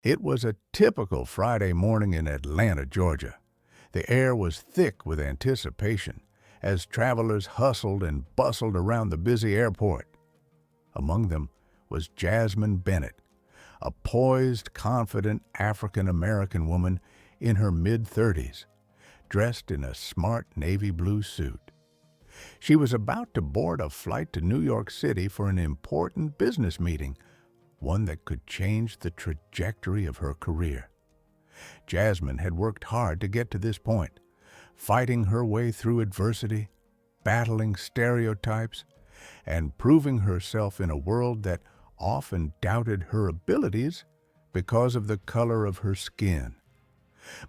It was a typical Friday morning in Atlanta, Georgia. The air was thick with anticipation as travelers hustled and bustled around the busy airport. Among them was Jasmine Bennett, a poised, confident African-American woman in her mid-30s, dressed in a smart navy blue suit. She was about to board a flight to New York City for an important business meeting, one that could change the trajectory of her career. Jasmine had worked hard to get to this point, fighting her way through adversity, battling stereotypes, and proving herself in a world that often doubted her abilities because of the color of her skin.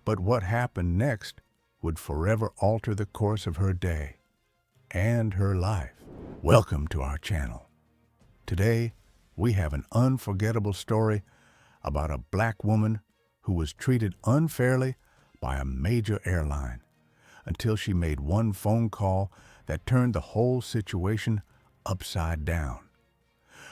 But what happened next would forever alter the course of her day and her life. Welcome to our channel. Today, we have an unforgettable story about a black woman who was treated unfairly by a major airline until she made one phone call that turned the whole situation upside down.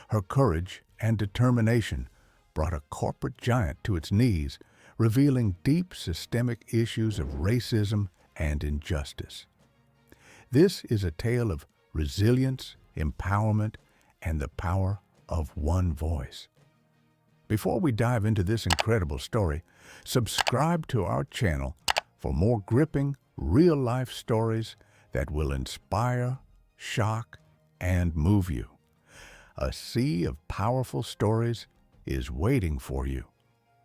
Her courage and determination brought a corporate giant to its knees, revealing deep systemic issues of racism and injustice. This is a tale of resilience, empowerment, and the power of one voice. Before we dive into this incredible story, subscribe to our channel for more gripping, real-life stories that will inspire, shock, and move you. A sea of powerful stories is waiting for you,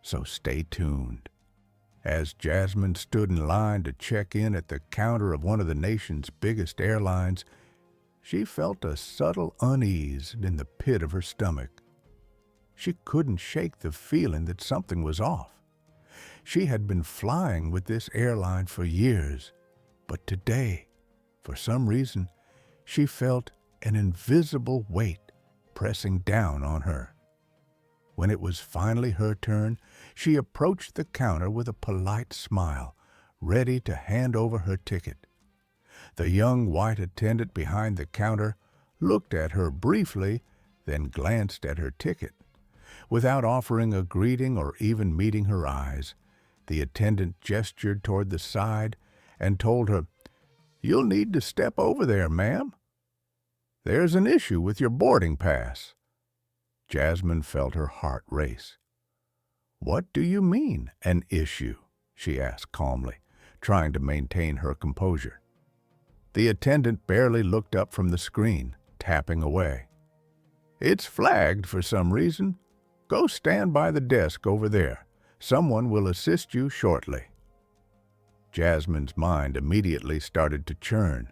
so stay tuned. As Jasmine stood in line to check in at the counter of one of the nation's biggest airlines, she felt a subtle unease in the pit of her stomach. She couldn't shake the feeling that something was off. She had been flying with this airline for years, but today, for some reason, she felt an invisible weight pressing down on her. When it was finally her turn, she approached the counter with a polite smile, ready to hand over her ticket. The young white attendant behind the counter looked at her briefly, then glanced at her ticket. Without offering a greeting or even meeting her eyes, the attendant gestured toward the side and told her, "You'll need to step over there, ma'am. There's an issue with your boarding pass." Jasmine felt her heart race. "What do you mean, an issue?" she asked calmly, trying to maintain her composure. The attendant barely looked up from the screen, tapping away. "It's flagged for some reason. Go stand by the desk over there. Someone will assist you shortly." Jasmine's mind immediately started to churn.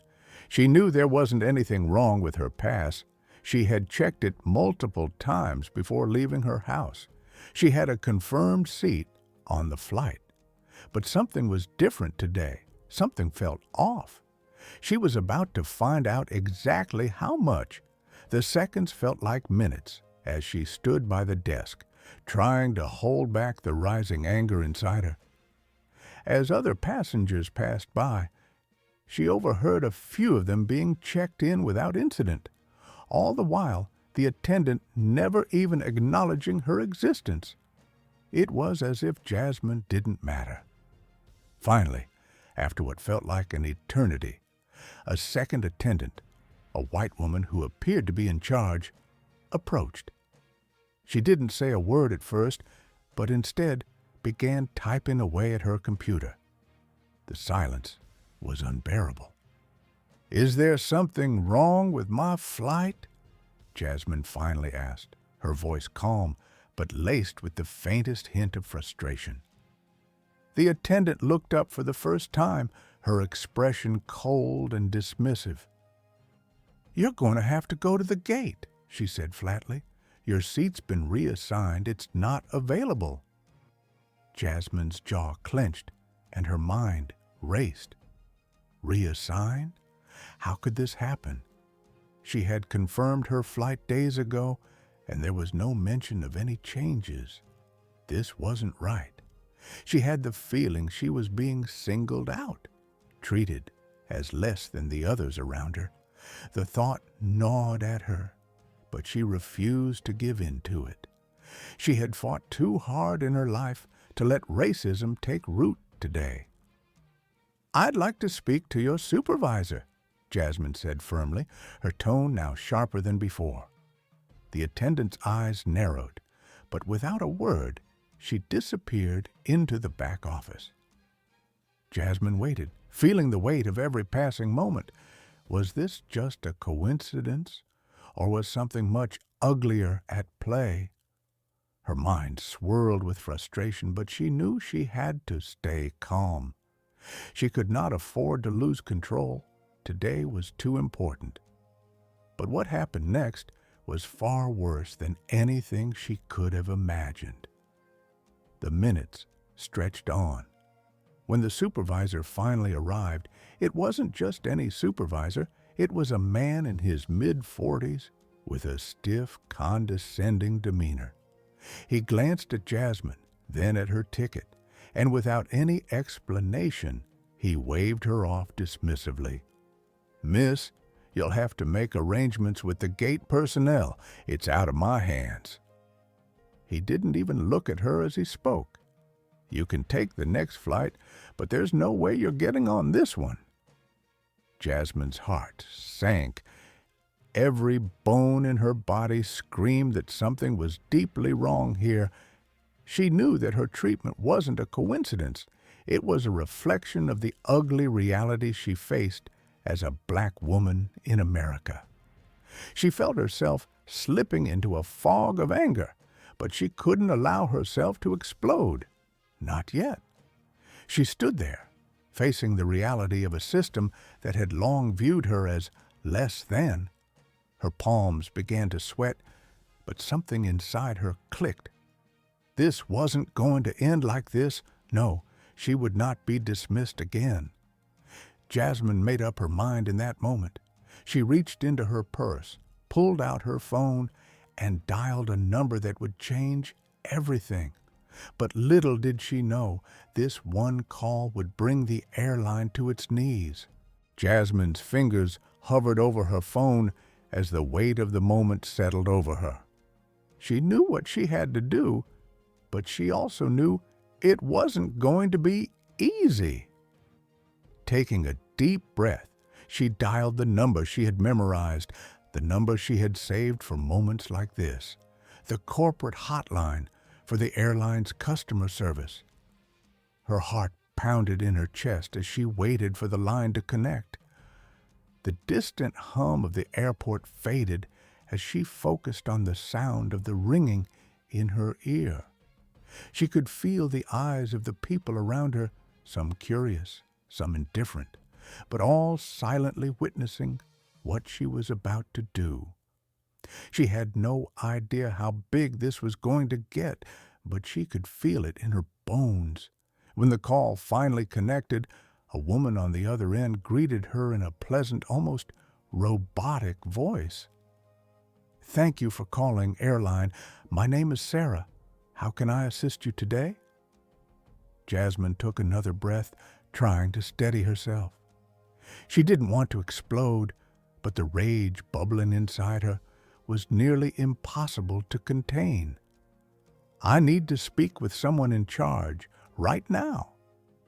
She knew there wasn't anything wrong with her pass. She had checked it multiple times before leaving her house. She had a confirmed seat on the flight. But something was different today. Something felt off. She was about to find out exactly how much. The seconds felt like minutes as she stood by the desk, trying to hold back the rising anger inside her. As other passengers passed by, she overheard a few of them being checked in without incident. All the while, the attendant never even acknowledging her existence. It was as if Jasmine didn't matter. Finally, after what felt like an eternity, a second attendant, a white woman who appeared to be in charge, approached. She didn't say a word at first, but instead began typing away at her computer. The silence was unbearable. "Is there something wrong with my flight?" Jasmine finally asked, her voice calm but laced with the faintest hint of frustration. The attendant looked up for the first time, her expression cold and dismissive. "You're going to have to go to the gate," she said flatly. "Your seat's been reassigned. It's not available." Jasmine's jaw clenched and her mind raced. Reassigned? How could this happen? She had confirmed her flight days ago, and there was no mention of any changes. This wasn't right. She had the feeling she was being singled out, treated as less than the others around her. The thought gnawed at her, but she refused to give in to it. She had fought too hard in her life to let racism take root today. "I'd like to speak to your supervisor," Jasmine said firmly, her tone now sharper than before. The attendant's eyes narrowed, but without a word, she disappeared into the back office. Jasmine waited, feeling the weight of every passing moment. Was this just a coincidence, or was something much uglier at play? Her mind swirled with frustration, but she knew she had to stay calm. She could not afford to lose control. Today was too important. But what happened next was far worse than anything she could have imagined. The minutes stretched on. When the supervisor finally arrived, it wasn't just any supervisor. It was a man in his mid-40s with a stiff, condescending demeanor. He glanced at Jasmine, then at her ticket, and without any explanation, he waved her off dismissively. "Miss, you'll have to make arrangements with the gate personnel. It's out of my hands." He didn't even look at her as he spoke. "You can take the next flight, but there's no way you're getting on this one." Jasmine's heart sank. Every bone in her body screamed that something was deeply wrong here. She knew that her treatment wasn't a coincidence. It was a reflection of the ugly reality she faced as a black woman in America. She felt herself slipping into a fog of anger, but she couldn't allow herself to explode. Not yet. She stood there, facing the reality of a system that had long viewed her as less than. Her palms began to sweat, but something inside her clicked. This wasn't going to end like this. No, she would not be dismissed again. Jasmine made up her mind in that moment. She reached into her purse, pulled out her phone, and dialed a number that would change everything. But little did she know, this one call would bring the airline to its knees. Jasmine's fingers hovered over her phone as the weight of the moment settled over her. She knew what she had to do, but she also knew it wasn't going to be easy. Taking a deep breath, she dialed the number she had memorized, the number she had saved for moments like this, the corporate hotline for the airline's customer service. Her heart pounded in her chest as she waited for the line to connect. The distant hum of the airport faded as she focused on the sound of the ringing in her ear. She could feel the eyes of the people around her, some curious, some indifferent, but all silently witnessing what she was about to do. She had no idea how big this was going to get, but she could feel it in her bones. When the call finally connected, a woman on the other end greeted her in a pleasant, almost robotic voice. "Thank you for calling Airline. My name is Sarah. How can I assist you today?" Jasmine took another breath, trying to steady herself. She didn't want to explode, but the rage bubbling inside her was nearly impossible to contain. "I need to speak with someone in charge right now,"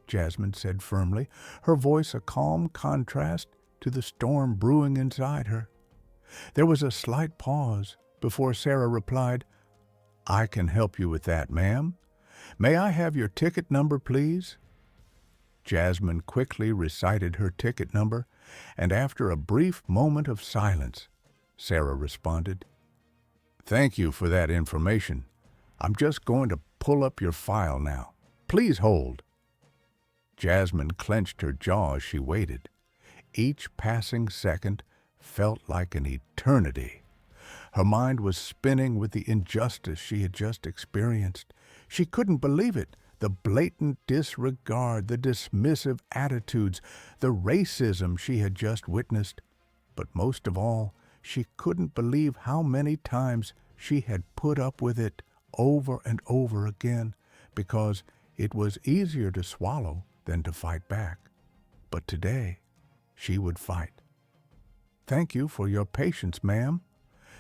Jasmine said firmly, her voice a calm contrast to the storm brewing inside her. There was a slight pause before Sarah replied, "I can help you with that, ma'am. May I have your ticket number, please?" Jasmine quickly recited her ticket number, and after a brief moment of silence, Sarah responded, "Thank you for that information. I'm just going to pull up your file now. Please hold." Jasmine clenched her jaw as she waited. Each passing second felt like an eternity. Her mind was spinning with the injustice she had just experienced. She couldn't believe it. The blatant disregard, the dismissive attitudes, the racism she had just witnessed. But most of all, she couldn't believe how many times she had put up with it over and over again, because it was easier to swallow than to fight back. But today, she would fight. "Thank you for your patience, ma'am."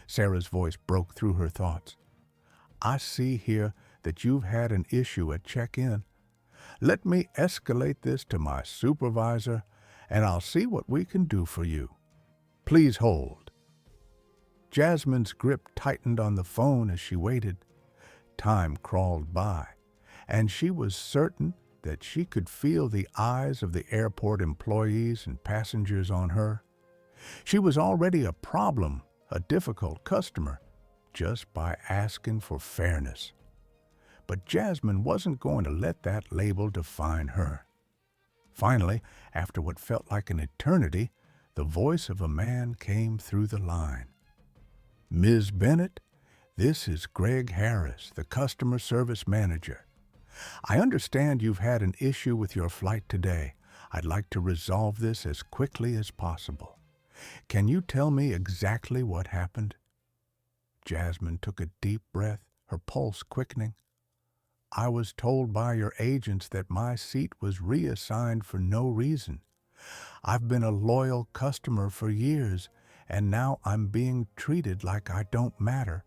Sarah's voice broke through her thoughts. I see here that you've had an issue at check-in. Let me escalate this to my supervisor, and I'll see what we can do for you. Please hold." Jasmine's grip tightened on the phone as she waited. Time crawled by, and she was certain that she could feel the eyes of the airport employees and passengers on her. She was already a problem, a difficult customer, just by asking for fairness. But Jasmine wasn't going to let that label define her. Finally, after what felt like an eternity, the voice of a man came through the line. "Ms. Bennett, this is Greg Harris, the customer service manager. I understand you've had an issue with your flight today. I'd like to resolve this as quickly as possible. Can you tell me exactly what happened?" Jasmine took a deep breath, her pulse quickening. "I was told by your agents that my seat was reassigned for no reason. I've been a loyal customer for years, and now I'm being treated like I don't matter.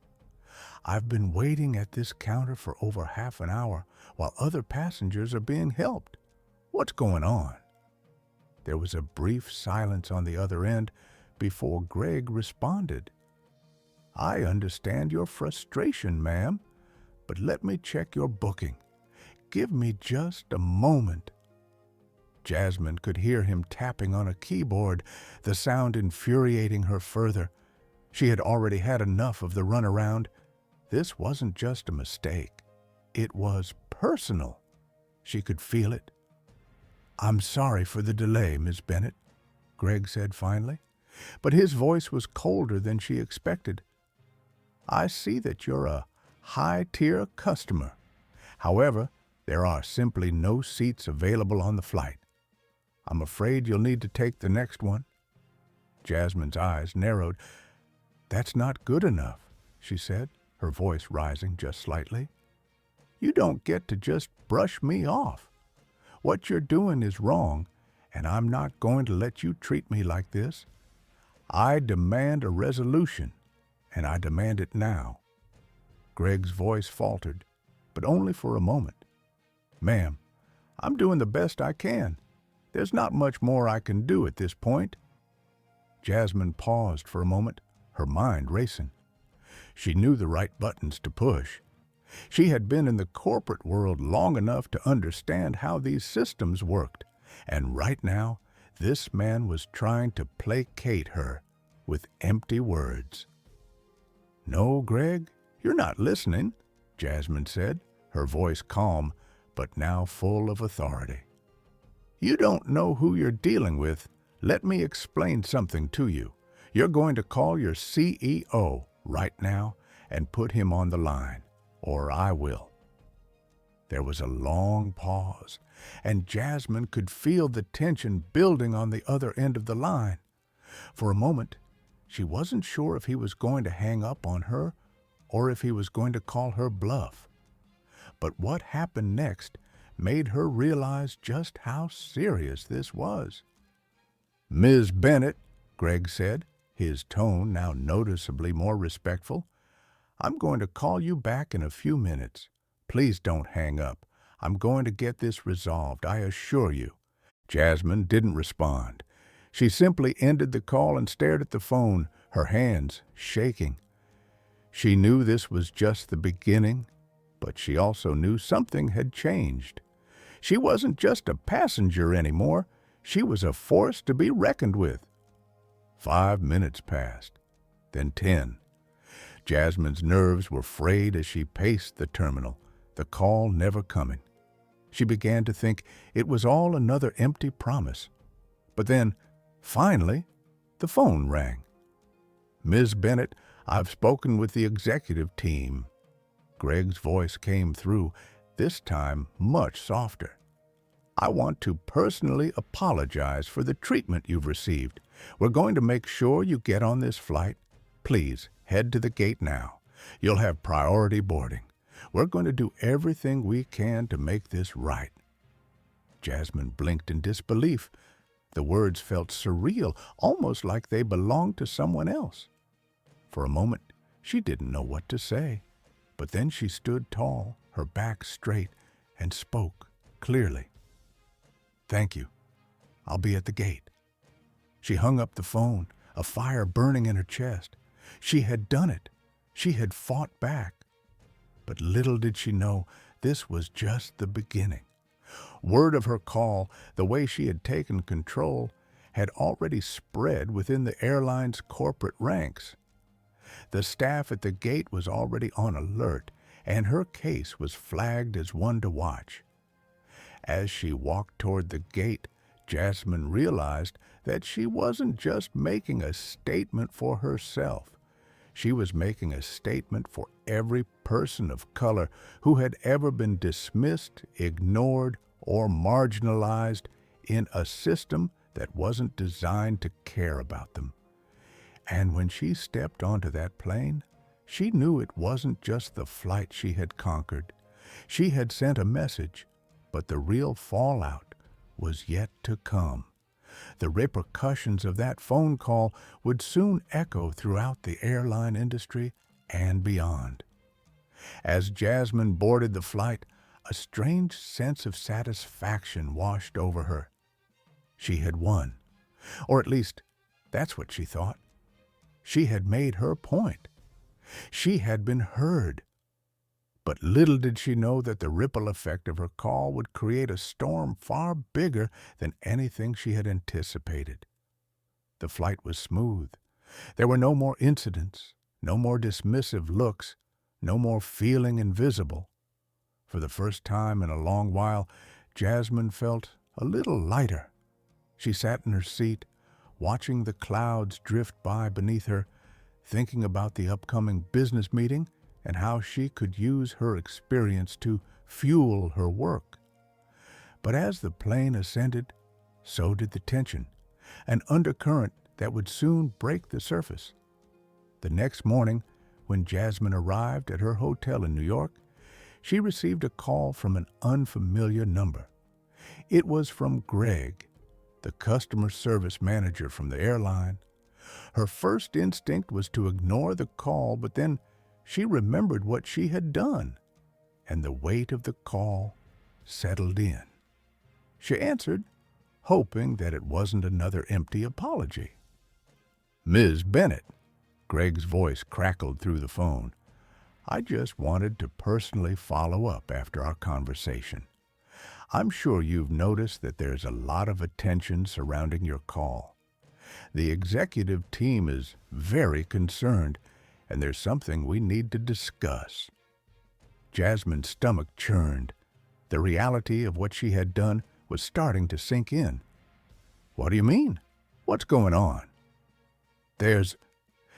I've been waiting at this counter for over half an hour while other passengers are being helped. What's going on?" There was a brief silence on the other end before Greg responded. "I understand your frustration, ma'am, but let me check your booking. Give me just a moment." Jasmine could hear him tapping on a keyboard, the sound infuriating her further. She had already had enough of the runaround. This wasn't just a mistake. It was personal. She could feel it. "I'm sorry for the delay, Miss Bennett," Greg said finally, but his voice was colder than she expected. "I see that you're a high-tier customer. However, there are simply no seats available on the flight. I'm afraid you'll need to take the next one." Jasmine's eyes narrowed. "That's not good enough," she said, her voice rising just slightly. "You don't get to just brush me off. What you're doing is wrong, and I'm not going to let you treat me like this. I demand a resolution, and I demand it now." Greg's voice faltered, but only for a moment. "Ma'am, I'm doing the best I can. There's not much more I can do at this point." Jasmine paused for a moment, her mind racing. She knew the right buttons to push. She had been in the corporate world long enough to understand how these systems worked, and right now, this man was trying to placate her with empty words. "No, Greg, you're not listening," Jasmine said, her voice calm, but now full of authority. "You don't know who you're dealing with. Let me explain something to you. You're going to call your CEO right now and put him on the line, or I will." There was a long pause, and Jasmine could feel the tension building on the other end of the line. For a moment, she wasn't sure if he was going to hang up on her or if he was going to call her bluff. But what happened next made her realize just how serious this was. "Ms. Bennett," Greg said, his tone now noticeably more respectful, "I'm going to call you back in a few minutes. Please don't hang up. I'm going to get this resolved, I assure you." Jasmine didn't respond. She simply ended the call and stared at the phone, her hands shaking. She knew this was just the beginning, but she also knew something had changed. She wasn't just a passenger anymore. She was a force to be reckoned with. 5 minutes passed, then 10. Jasmine's nerves were frayed as she paced the terminal, the call never coming. She began to think it was all another empty promise. But then, finally, the phone rang. "Ms. Bennett, I've spoken with the executive team." Greg's voice came through, this time much softer. "I want to personally apologize for the treatment you've received. We're going to make sure you get on this flight. Please, head to the gate now. You'll have priority boarding. We're going to do everything we can to make this right." Jasmine blinked in disbelief. The words felt surreal, almost like they belonged to someone else. For a moment, she didn't know what to say. But then she stood tall, her back straight, and spoke clearly. "Thank you. I'll be at the gate." She hung up the phone, a fire burning in her chest. She had done it. She had fought back. But little did she know this was just the beginning. Word of her call, the way she had taken control, had already spread within the airline's corporate ranks. The staff at the gate was already on alert, and her case was flagged as one to watch. As she walked toward the gate, Jasmine realized that she wasn't just making a statement for herself. She was making a statement for every person of color who had ever been dismissed, ignored, or marginalized in a system that wasn't designed to care about them. And when she stepped onto that plane, she knew it wasn't just the flight she had conquered. She had sent a message, but the real fallout was yet to come. The repercussions of that phone call would soon echo throughout the airline industry and beyond. As Jasmine boarded the flight, a strange sense of satisfaction washed over her. She had won, or at least that's what she thought. She had made her point. She had been heard. But little did she know that the ripple effect of her call would create a storm far bigger than anything she had anticipated. The flight was smooth. There were no more incidents, no more dismissive looks, no more feeling invisible. For the first time in a long while, Jasmine felt a little lighter. She sat in her seat, watching the clouds drift by beneath her, thinking about the upcoming business meeting and how she could use her experience to fuel her work. But as the plane ascended, so did the tension, an undercurrent that would soon break the surface. The next morning, when Jasmine arrived at her hotel in New York, she received a call from an unfamiliar number. It was from Greg, the customer service manager from the airline. Her first instinct was to ignore the call, but then she remembered what she had done, and the weight of the call settled in. She answered, hoping that it wasn't another empty apology. "Ms. Bennett," Greg's voice crackled through the phone. "I just wanted to personally follow up after our conversation. I'm sure you've noticed that there's a lot of attention surrounding your call. The executive team is very concerned, and there's something we need to discuss." Jasmine's stomach churned. The reality of what she had done was starting to sink in. "What do you mean? What's going on?" There's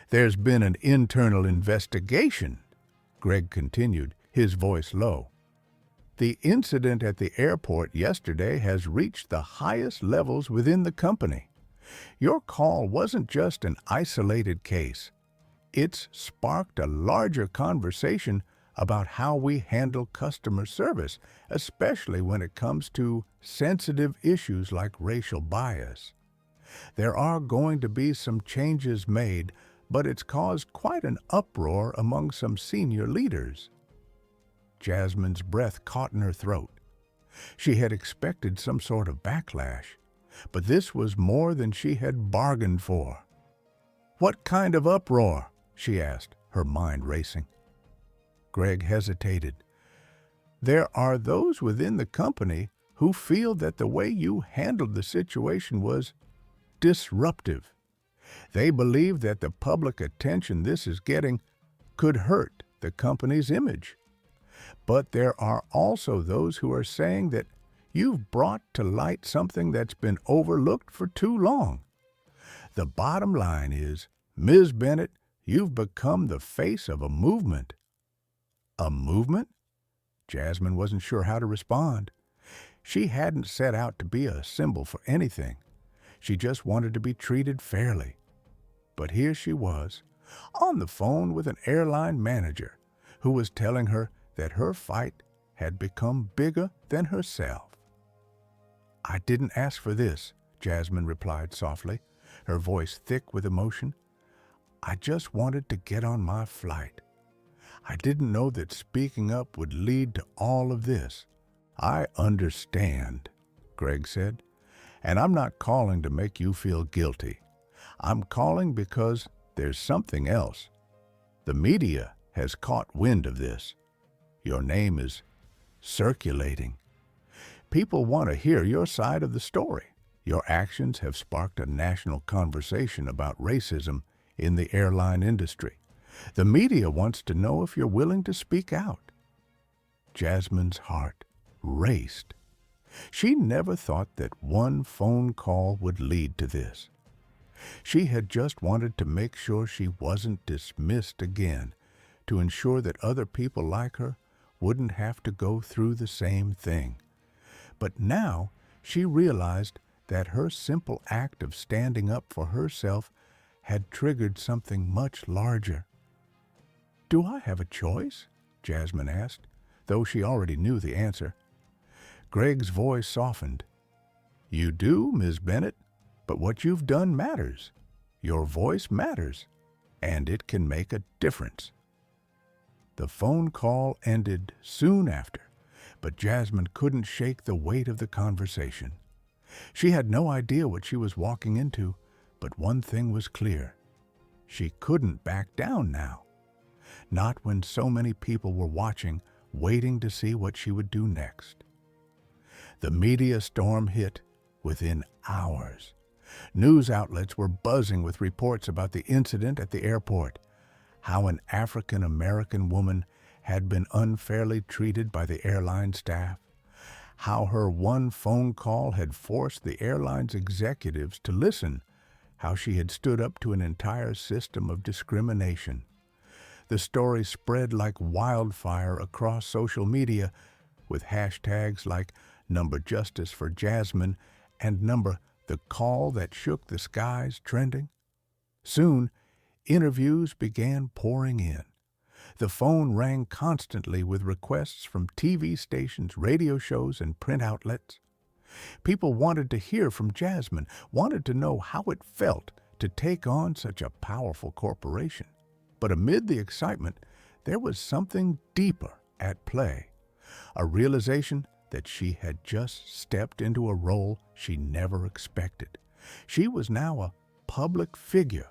been an internal investigation," Greg continued, his voice low. "The incident at the airport yesterday has reached the highest levels within the company. Your call wasn't just an isolated case. It's sparked a larger conversation about how we handle customer service, especially when it comes to sensitive issues like racial bias. There are going to be some changes made, but it's caused quite an uproar among some senior leaders." Jasmine's breath caught in her throat. She had expected some sort of backlash, but this was more than she had bargained for. "What kind of uproar?" she asked, her mind racing. Greg hesitated. "There are those within the company who feel that the way you handled the situation was disruptive. They believe that the public attention this is getting could hurt the company's image. But there are also those who are saying that you've brought to light something that's been overlooked for too long. The bottom line is, Ms. Bennett, you've become the face of a movement." "A movement?" Jasmine wasn't sure how to respond. She hadn't set out to be a symbol for anything. She just wanted to be treated fairly. But here she was, on the phone with an airline manager who was telling her that her fight had become bigger than herself. "I didn't ask for this," Jasmine replied softly, her voice thick with emotion. "I just wanted to get on my flight. I didn't know that speaking up would lead to all of this." "I understand," Greg said, "and I'm not calling to make you feel guilty. I'm calling because there's something else. The media has caught wind of this. Your name is circulating. People want to hear your side of the story. Your actions have sparked a national conversation about racism in the airline industry. The media wants to know if you're willing to speak out." Jasmine's heart raced. She never thought that one phone call would lead to this. She had just wanted to make sure she wasn't dismissed again, to ensure that other people like her wouldn't have to go through the same thing. But now she realized that her simple act of standing up for herself had triggered something much larger. "Do I have a choice?" Jasmine asked, though she already knew the answer. Greg's voice softened. "You do, Ms. Bennett, but what you've done matters. Your voice matters, and it can make a difference." The phone call ended soon after, but Jasmine couldn't shake the weight of the conversation. She had no idea what she was walking into, but one thing was clear. She couldn't back down now. Not when so many people were watching, waiting to see what she would do next. The media storm hit within hours. News outlets were buzzing with reports about the incident at the airport, how an African-American woman had been unfairly treated by the airline staff, how her one phone call had forced the airline's executives to listen, how she had stood up to an entire system of discrimination. The story spread like wildfire across social media, with hashtags like #Justice for Jasmine and #The Call That Shook the Skies trending. Soon, interviews began pouring in. The phone rang constantly with requests from TV stations, radio shows, and print outlets. People wanted to hear from Jasmine, wanted to know how it felt to take on such a powerful corporation. But amid the excitement, there was something deeper at play, a realization that she had just stepped into a role she never expected. She was now a public figure,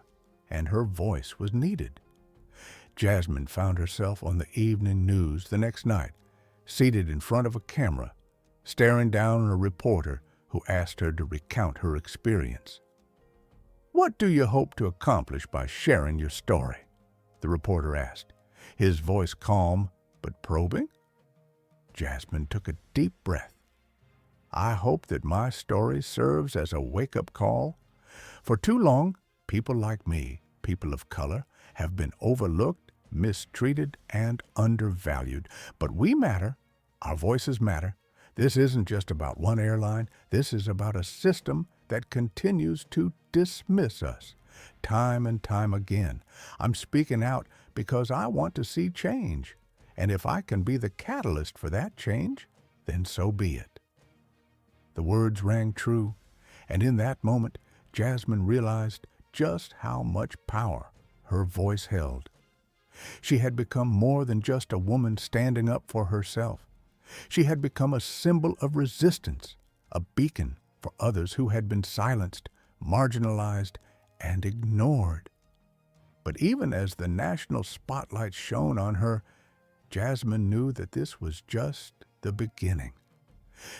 and her voice was needed. Jasmine found herself on the evening news the next night, seated in front of a camera, staring down at a reporter who asked her to recount her experience. "What do you hope to accomplish by sharing your story?" the reporter asked, his voice calm but probing. Jasmine took a deep breath. "I hope that my story serves as a wake-up call. For too long, people like me, people of color, have been overlooked, mistreated, and undervalued. But we matter. Our voices matter. This isn't just about one airline. This is about a system that continues to dismiss us, time and time again. I'm speaking out because I want to see change. And if I can be the catalyst for that change, then so be it." The words rang true, and in that moment, Jasmine realized just how much power her voice held. She had become more than just a woman standing up for herself. She had become a symbol of resistance, a beacon for others who had been silenced, marginalized, and ignored. But even as the national spotlight shone on her, Jasmine knew that this was just the beginning.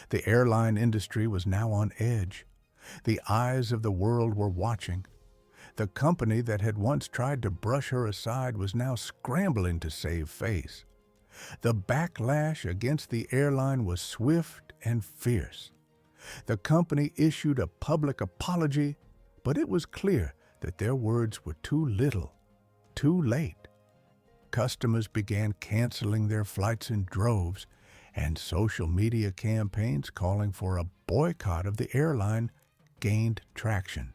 The airline industry was now on edge. The eyes of the world were watching. The company that had once tried to brush her aside was now scrambling to save face. The backlash against the airline was swift and fierce. The company issued a public apology, but it was clear that their words were too little, too late. Customers began canceling their flights in droves, and social media campaigns calling for a boycott of the airline gained traction.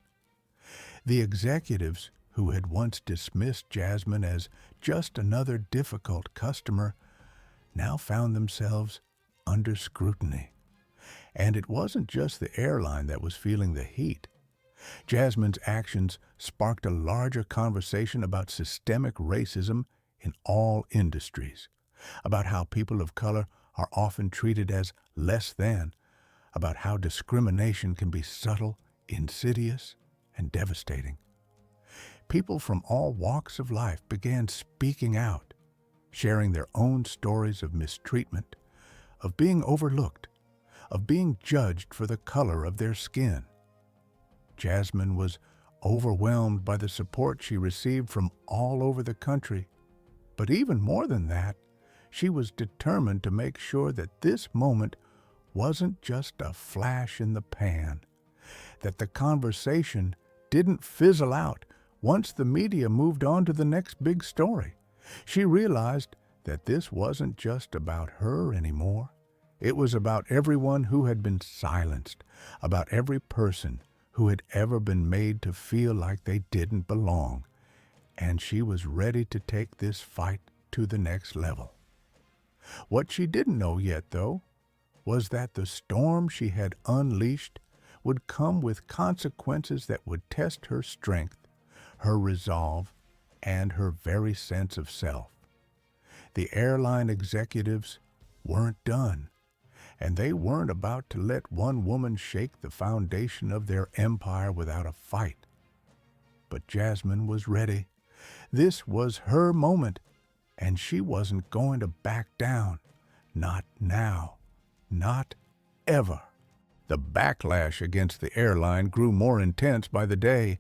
The executives who had once dismissed Jasmine as just another difficult customer now found themselves under scrutiny. And it wasn't just the airline that was feeling the heat. Jasmine's actions sparked a larger conversation about systemic racism in all industries, about how people of color are often treated as less than, about how discrimination can be subtle, insidious, and devastating. People from all walks of life began speaking out, sharing their own stories of mistreatment, of being overlooked, of being judged for the color of their skin. Jasmine was overwhelmed by the support she received from all over the country. But even more than that, she was determined to make sure that this moment wasn't just a flash in the pan, that the conversation didn't fizzle out once the media moved on to the next big story. She realized that this wasn't just about her anymore. It was about everyone who had been silenced, about every person who had ever been made to feel like they didn't belong. And she was ready to take this fight to the next level. What she didn't know yet, though, was that the storm she had unleashed would come with consequences that would test her strength, her resolve, and her very sense of self. The airline executives weren't done, and they weren't about to let one woman shake the foundation of their empire without a fight. But Jasmine was ready. This was her moment, and she wasn't going to back down. Not now. Not ever. The backlash against the airline grew more intense by the day.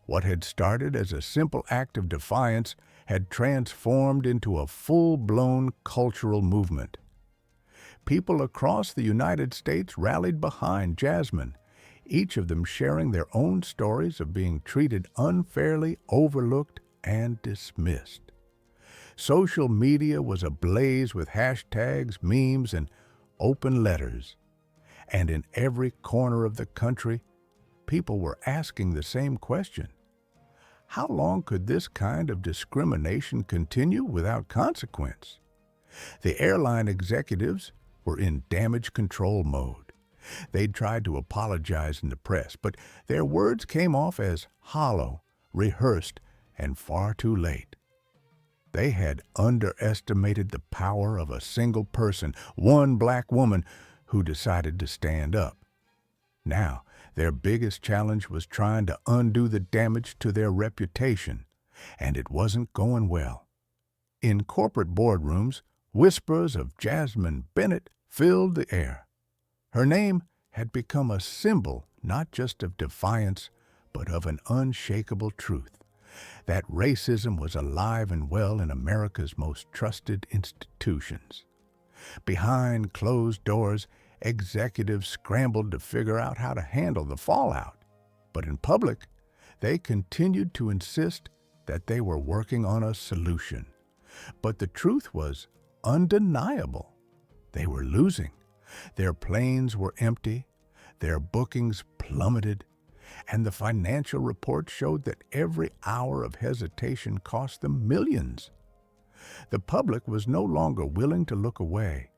What had started as a simple act of defiance had transformed into a full-blown cultural movement. People across the United States rallied behind Jasmine, each of them sharing their own stories of being treated unfairly, overlooked, and dismissed. Social media was ablaze with hashtags, memes, and open letters. And in every corner of the country, people were asking the same question. How long could this kind of discrimination continue without consequence? The airline executives were in damage control mode. They'd tried to apologize in the press, but their words came off as hollow, rehearsed, and far too late. They had underestimated the power of a single person, one black woman, who decided to stand up. Now, their biggest challenge was trying to undo the damage to their reputation, and it wasn't going well. In corporate boardrooms, whispers of Jasmine Bennett filled the air. Her name had become a symbol not just of defiance, but of an unshakable truth, that racism was alive and well in America's most trusted institutions. Behind closed doors, executives scrambled to figure out how to handle the fallout. But in public, they continued to insist that they were working on a solution. But the truth was undeniable. They were losing. Their planes were empty, their bookings plummeted, and the financial report showed that every hour of hesitation cost them millions. The public was no longer willing to look away.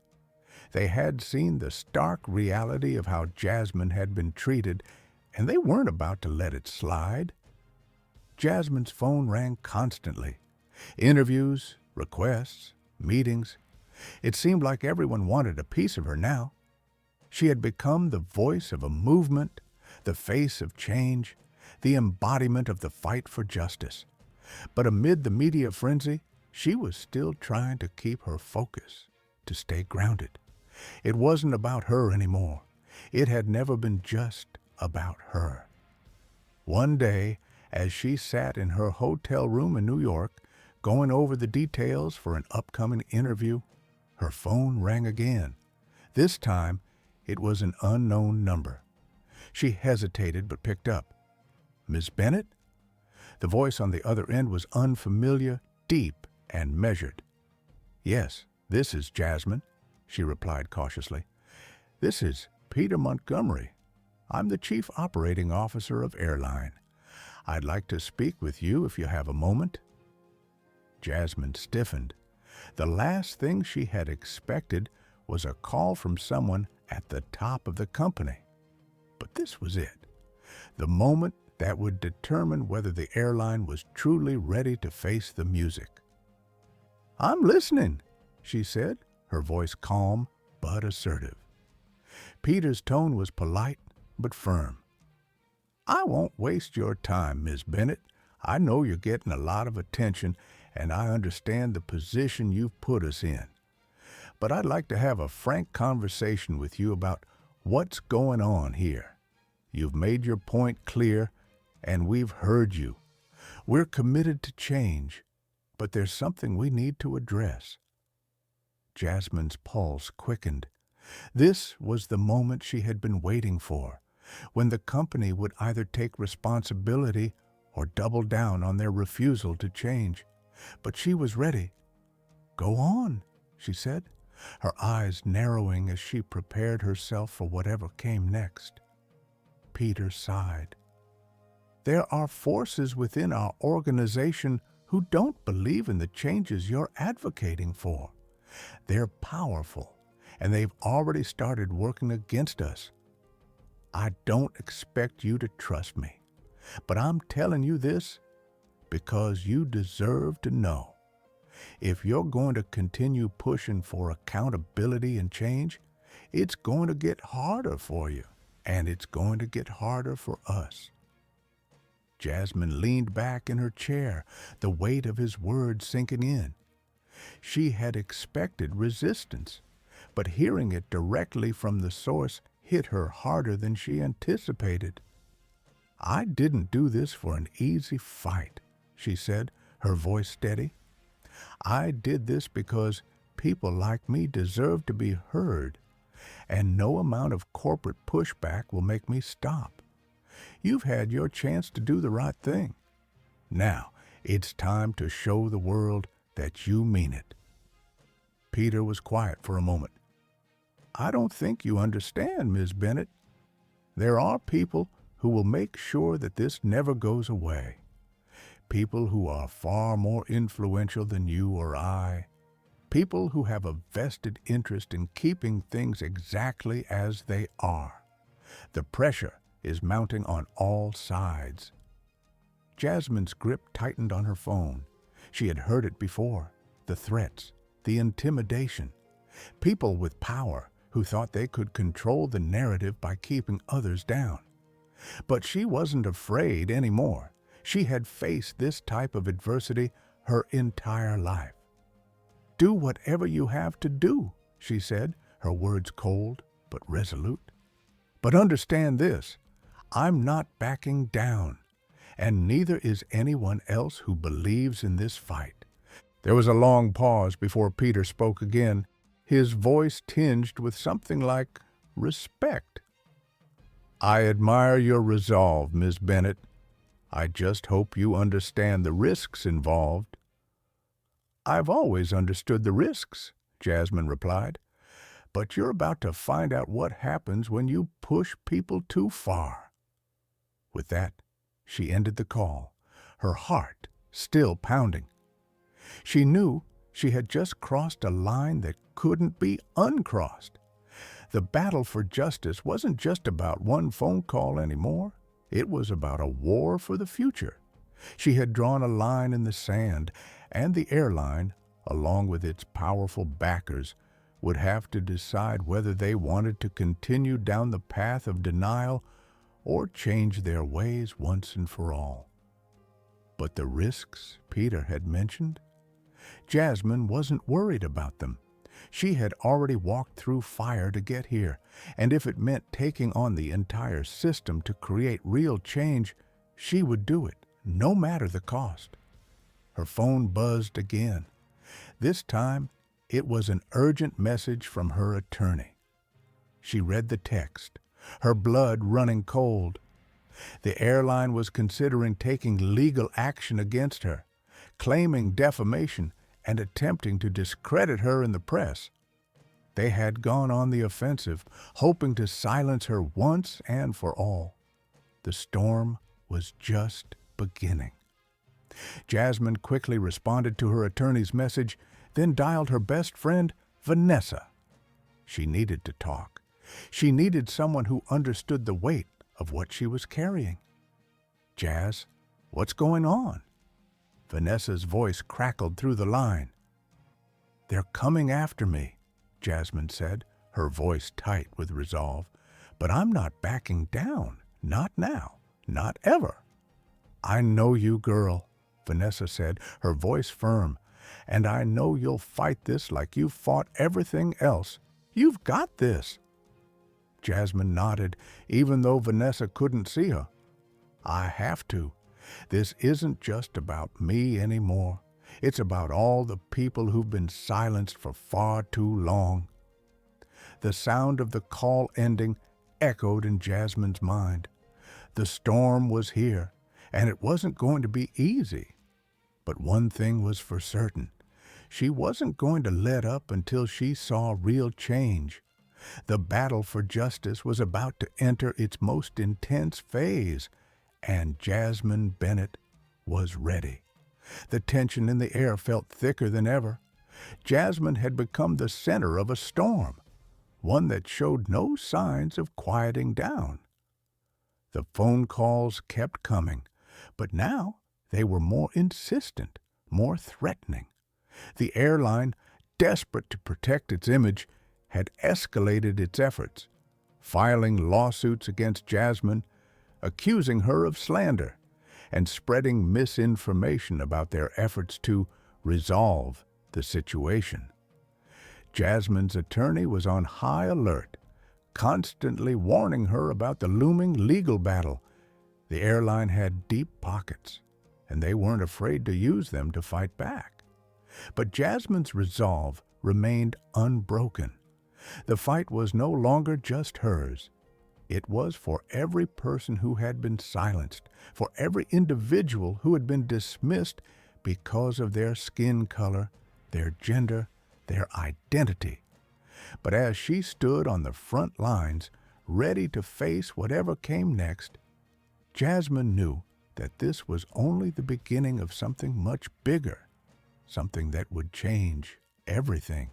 They had seen the stark reality of how Jasmine had been treated, and they weren't about to let it slide. Jasmine's phone rang constantly. Interviews, requests, meetings. It seemed like everyone wanted a piece of her now. She had become the voice of a movement, the face of change, the embodiment of the fight for justice. But amid the media frenzy, she was still trying to keep her focus, to stay grounded. It wasn't about her anymore. It had never been just about her. One day, as she sat in her hotel room in New York, going over the details for an upcoming interview, her phone rang again. This time, it was an unknown number. She hesitated but picked up. "Miss Bennett?" The voice on the other end was unfamiliar, deep, and measured. "Yes, this is Jasmine," she replied cautiously. "This is Peter Montgomery. I'm the Chief Operating Officer of Airline. I'd like to speak with you if you have a moment." Jasmine stiffened. The last thing she had expected was a call from someone at the top of the company. But this was it, the moment that would determine whether the airline was truly ready to face the music. "I'm listening," she said, her voice calm but assertive. Peter's tone was polite but firm. "I won't waste your time, Miss Bennett. I know you're getting a lot of attention, and I understand the position you've put us in. But I'd like to have a frank conversation with you about what's going on here. You've made your point clear, and we've heard you. We're committed to change, but there's something we need to address." Jasmine's pulse quickened. This was the moment she had been waiting for, when the company would either take responsibility or double down on their refusal to change. But she was ready. "Go on," she said, her eyes narrowing as she prepared herself for whatever came next. Peter sighed. "There are forces within our organization who don't believe in the changes you're advocating for. They're powerful, and they've already started working against us. I don't expect you to trust me, but I'm telling you this because you deserve to know. If you're going to continue pushing for accountability and change, it's going to get harder for you, and it's going to get harder for us." Jasmine leaned back in her chair, the weight of his words sinking in. She had expected resistance, but hearing it directly from the source hit her harder than she anticipated. "I didn't do this for an easy fight," she said, her voice steady. "I did this because people like me deserve to be heard, and no amount of corporate pushback will make me stop. You've had your chance to do the right thing. Now, it's time to show the world that you mean it." Peter was quiet for a moment. "I don't think you understand, Ms. Bennett. There are people who will make sure that this never goes away. People who are far more influential than you or I. People who have a vested interest in keeping things exactly as they are. The pressure is mounting on all sides." Jasmine's grip tightened on her phone. She had heard it before. The threats, the intimidation. People with power who thought they could control the narrative by keeping others down. But she wasn't afraid anymore. She had faced this type of adversity her entire life. "Do whatever you have to do," she said, her words cold but resolute. "But understand this, I'm not backing down, and neither is anyone else who believes in this fight." There was a long pause before Peter spoke again, his voice tinged with something like respect. "I admire your resolve, Miss Bennett. I just hope you understand the risks involved." "I've always understood the risks," Jasmine replied. "But you're about to find out what happens when you push people too far." With that, she ended the call, her heart still pounding. She knew she had just crossed a line that couldn't be uncrossed. The battle for justice wasn't just about one phone call anymore. It was about a war for the future. She had drawn a line in the sand, and the airline, along with its powerful backers, would have to decide whether they wanted to continue down the path of denial or change their ways once and for all. But the risks Peter had mentioned? Jasmine wasn't worried about them. She had already walked through fire to get here, and if it meant taking on the entire system to create real change, she would do it, no matter the cost. Her phone buzzed again. This time, it was an urgent message from her attorney. She read the text, her blood running cold. The airline was considering taking legal action against her, claiming defamation and attempting to discredit her in the press. They had gone on the offensive, hoping to silence her once and for all. The storm was just beginning. Jasmine quickly responded to her attorney's message, then dialed her best friend, Vanessa. She needed to talk. She needed someone who understood the weight of what she was carrying. "Jazz, what's going on?" Vanessa's voice crackled through the line. "They're coming after me," Jasmine said, her voice tight with resolve. "But I'm not backing down. Not now. Not ever." "I know you, girl," Vanessa said, her voice firm. "And I know you'll fight this like you've fought everything else. You've got this." Jasmine nodded, even though Vanessa couldn't see her. "I have to. This isn't just about me anymore. It's about all the people who've been silenced for far too long." The sound of the call ending echoed in Jasmine's mind. The storm was here, and it wasn't going to be easy. But one thing was for certain. She wasn't going to let up until she saw real change. The battle for justice was about to enter its most intense phase, and Jasmine Bennett was ready. The tension in the air felt thicker than ever. Jasmine had become the center of a storm, one that showed no signs of quieting down. The phone calls kept coming, but now they were more insistent, more threatening. The airline, desperate to protect its image, had escalated its efforts, filing lawsuits against Jasmine, accusing her of slander, and spreading misinformation about their efforts to resolve the situation. Jasmine's attorney was on high alert, constantly warning her about the looming legal battle. The airline had deep pockets, and they weren't afraid to use them to fight back. But Jasmine's resolve remained unbroken. The fight was no longer just hers. It was for every person who had been silenced, for every individual who had been dismissed because of their skin color, their gender, their identity. But as she stood on the front lines, ready to face whatever came next, Jasmine knew that this was only the beginning of something much bigger, something that would change everything.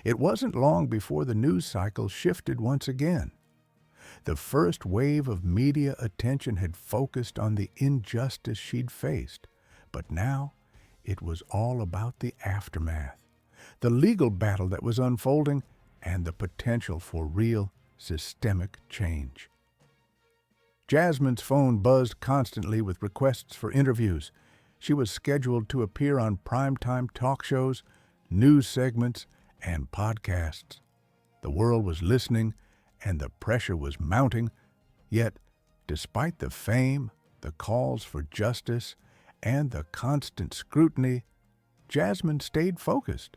It wasn't long before the news cycle shifted once again. The first wave of media attention had focused on the injustice she'd faced, but now it was all about the aftermath, the legal battle that was unfolding, and the potential for real systemic change. Jasmine's phone buzzed constantly with requests for interviews. She was scheduled to appear on primetime talk shows, news segments, and podcasts. The world was listening, and the pressure was mounting. Yet, despite the fame, the calls for justice, and the constant scrutiny, Jasmine stayed focused.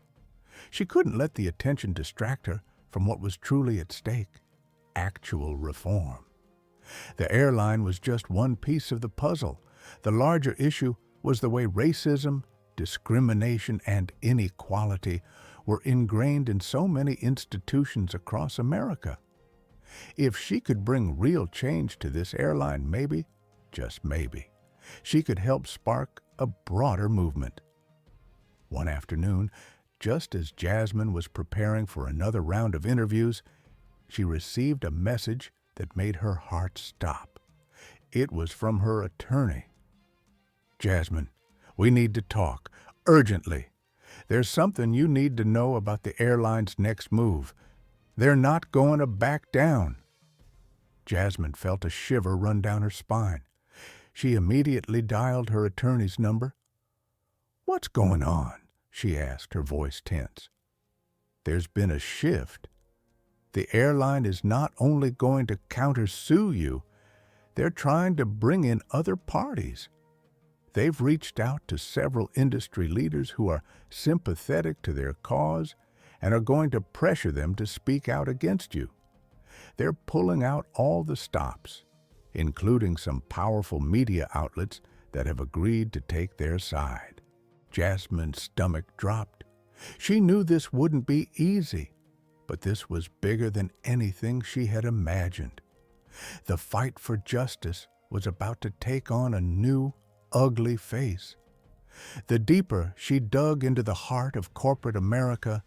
She couldn't let the attention distract her from what was truly at stake: actual reform. The airline was just one piece of the puzzle. The larger issue was the way racism, discrimination, and inequality were ingrained in so many institutions across America. If she could bring real change to this airline, maybe, just maybe, she could help spark a broader movement. One afternoon, just as Jasmine was preparing for another round of interviews, she received a message that made her heart stop. It was from her attorney. "Jasmine, we need to talk, urgently. There's something you need to know about the airline's next move. They're not going to back down." Jasmine felt a shiver run down her spine. She immediately dialed her attorney's number. "What's going on?" she asked, her voice tense. "There's been a shift. The airline is not only going to countersue you, they're trying to bring in other parties. They've reached out to several industry leaders who are sympathetic to their cause and are going to pressure them to speak out against you. They're pulling out all the stops, including some powerful media outlets that have agreed to take their side." Jasmine's stomach dropped. She knew this wouldn't be easy, but this was bigger than anything she had imagined. The fight for justice was about to take on a new, ugly face. The deeper she dug into the heart of corporate America,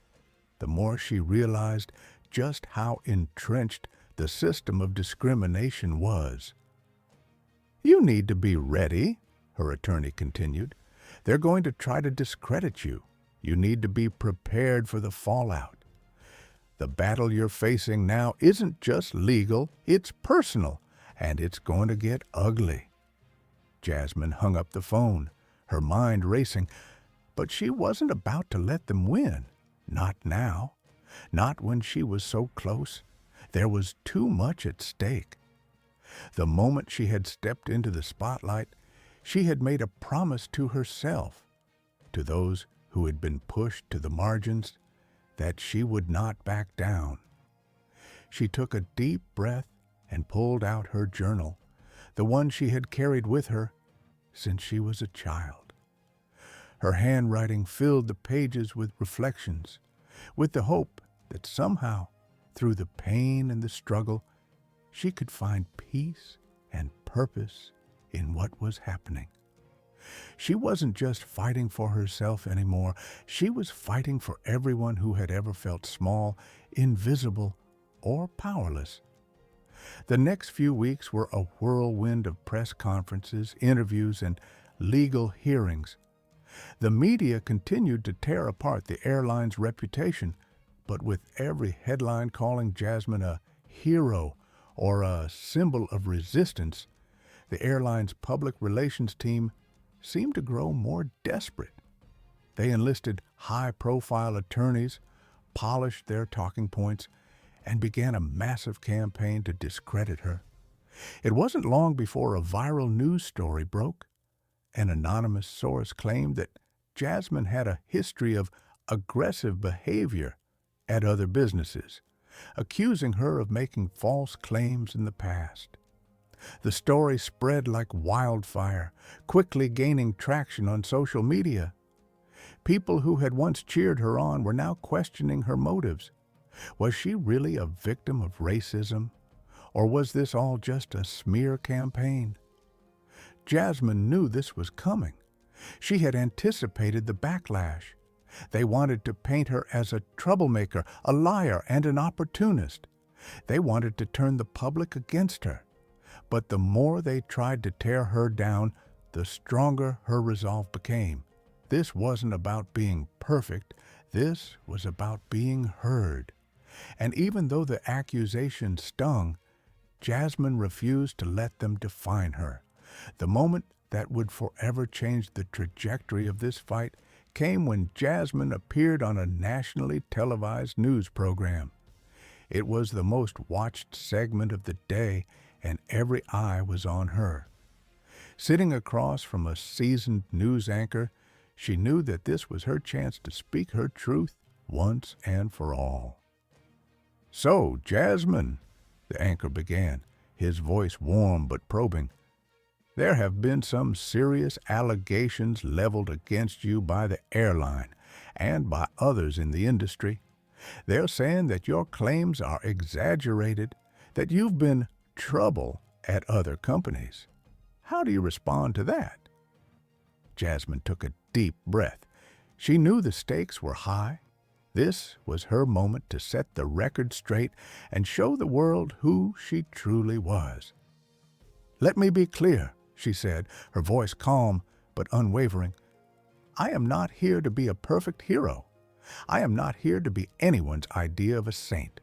the more she realized just how entrenched the system of discrimination was. "You need to be ready," her attorney continued. "They're going to try to discredit you. You need to be prepared for the fallout. The battle you're facing now isn't just legal, it's personal, and it's going to get ugly." Jasmine hung up the phone, her mind racing, but she wasn't about to let them win. Not now. Not when she was so close. There was too much at stake. The moment she had stepped into the spotlight, she had made a promise to herself, to those who had been pushed to the margins, that she would not back down. She took a deep breath and pulled out her journal, the one she had carried with her since she was a child. Her handwriting filled the pages with reflections, with the hope that somehow, through the pain and the struggle, she could find peace and purpose in what was happening. She wasn't just fighting for herself anymore. She was fighting for everyone who had ever felt small, invisible, or powerless. The next few weeks were a whirlwind of press conferences, interviews, and legal hearings. The media continued to tear apart the airline's reputation, but with every headline calling Jasmine a hero or a symbol of resistance, the airline's public relations team seemed to grow more desperate. They enlisted high-profile attorneys, polished their talking points, and began a massive campaign to discredit her. It wasn't long before a viral news story broke. An anonymous source claimed that Jasmine had a history of aggressive behavior at other businesses, accusing her of making false claims in the past. The story spread like wildfire, quickly gaining traction on social media. People who had once cheered her on were now questioning her motives. Was she really a victim of racism, or was this all just a smear campaign? Jasmine knew this was coming. She had anticipated the backlash. They wanted to paint her as a troublemaker, a liar, and an opportunist. They wanted to turn the public against her. But the more they tried to tear her down, the stronger her resolve became. This wasn't about being perfect. This was about being heard. And even though the accusations stung, Jasmine refused to let them define her. The moment that would forever change the trajectory of this fight came when Jasmine appeared on a nationally televised news program. It was the most watched segment of the day, and every eye was on her. Sitting across from a seasoned news anchor, she knew that this was her chance to speak her truth once and for all. "So, Jasmine," the anchor began, his voice warm but probing, "there have been some serious allegations leveled against you by the airline and by others in the industry. They're saying that your claims are exaggerated, that you've been trouble at other companies. How do you respond to that?" Jasmine took a deep breath. She knew the stakes were high. This was her moment to set the record straight and show the world who she truly was. "Let me be clear," she said, her voice calm but unwavering. "I am not here to be a perfect hero. I am not here to be anyone's idea of a saint.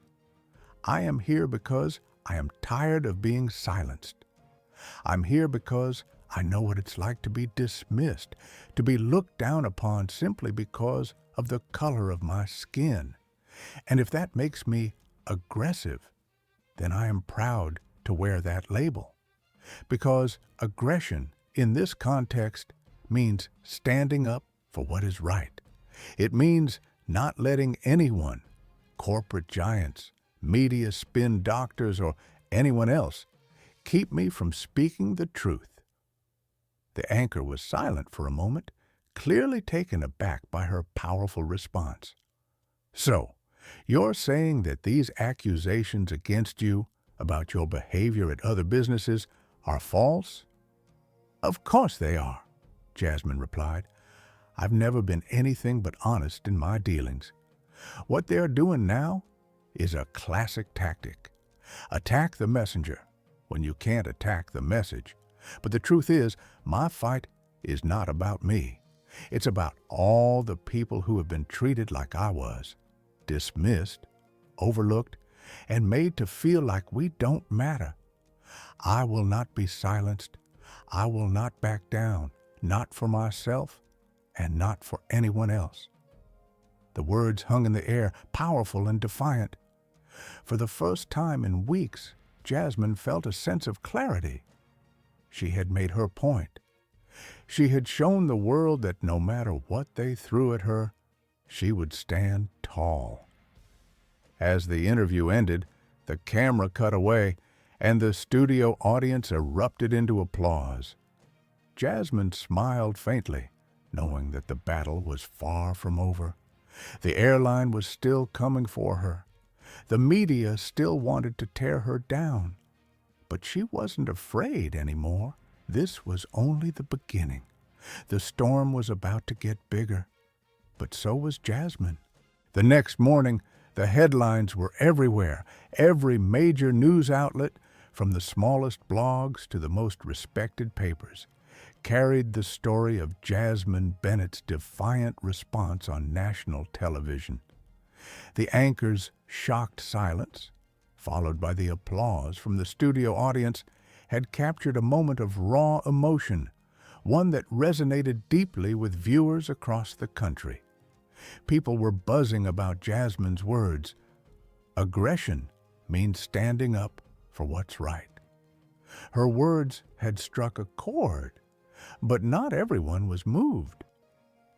I am here because I am tired of being silenced. I'm here because I know what it's like to be dismissed, to be looked down upon simply because of the color of my skin. And if that makes me aggressive, then I am proud to wear that label. Because aggression in this context means standing up for what is right. It means not letting anyone, corporate giants, media spin doctors, or anyone else, keep me from speaking the truth." The anchor was silent for a moment, clearly taken aback by her powerful response. "So, you're saying that these accusations against you about your behavior at other businesses are false?" "Of course they are," Jasmine replied. "I've never been anything but honest in my dealings. What they're doing now is a classic tactic. Attack the messenger when you can't attack the message. But the truth is, my fight is not about me. It's about all the people who have been treated like I was, dismissed, overlooked, and made to feel like we don't matter. I will not be silenced. I will not back down, not for myself and not for anyone else. The words hung in the air, powerful and defiant. For the first time in weeks, Jasmine felt a sense of clarity. She had made her point. She had shown the world that no matter what they threw at her, she would stand tall. As the interview ended, the camera cut away, and the studio audience erupted into applause. Jasmine smiled faintly, knowing that the battle was far from over. The airline was still coming for her. The media still wanted to tear her down. But she wasn't afraid anymore. This was only the beginning. The storm was about to get bigger. But so was Jasmine. The next morning, the headlines were everywhere. Every major news outlet, from the smallest blogs to the most respected papers, carried the story of Jasmine Bennett's defiant response on national television. The anchor's shocked silence, followed by the applause from the studio audience, had captured a moment of raw emotion, one that resonated deeply with viewers across the country. People were buzzing about Jasmine's words. Aggression means standing up for what's right. Her words had struck a chord, but not everyone was moved.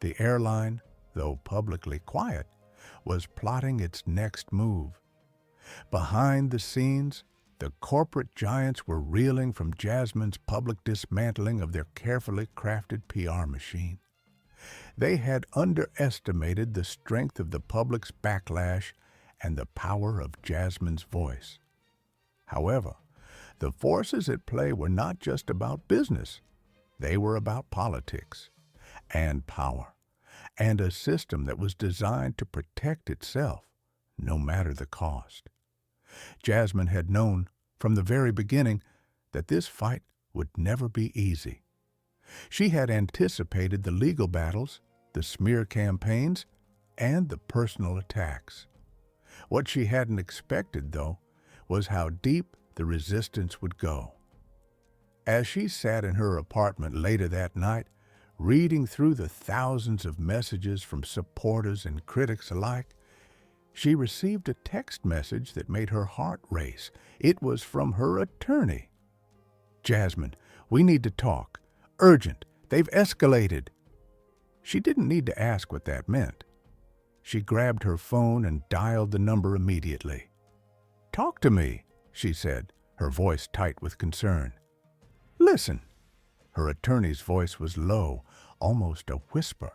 The airline, though publicly quiet, was plotting its next move. Behind the scenes, the corporate giants were reeling from Jasmine's public dismantling of their carefully crafted PR machine. They had underestimated the strength of the public's backlash and the power of Jasmine's voice. However, the forces at play were not just about business. They were about politics and power, and a system that was designed to protect itself, no matter the cost. Jasmine had known from the very beginning that this fight would never be easy. She had anticipated the legal battles, the smear campaigns, and the personal attacks. What she hadn't expected, though, was how deep the resistance would go. As she sat in her apartment later that night, reading through the thousands of messages from supporters and critics alike, she received a text message that made her heart race. It was from her attorney. "Jasmine, we need to talk. Urgent. They've escalated." She didn't need to ask what that meant. She grabbed her phone and dialed the number immediately. "Talk to me," she said, her voice tight with concern. "Listen." Her attorney's voice was low, almost a whisper.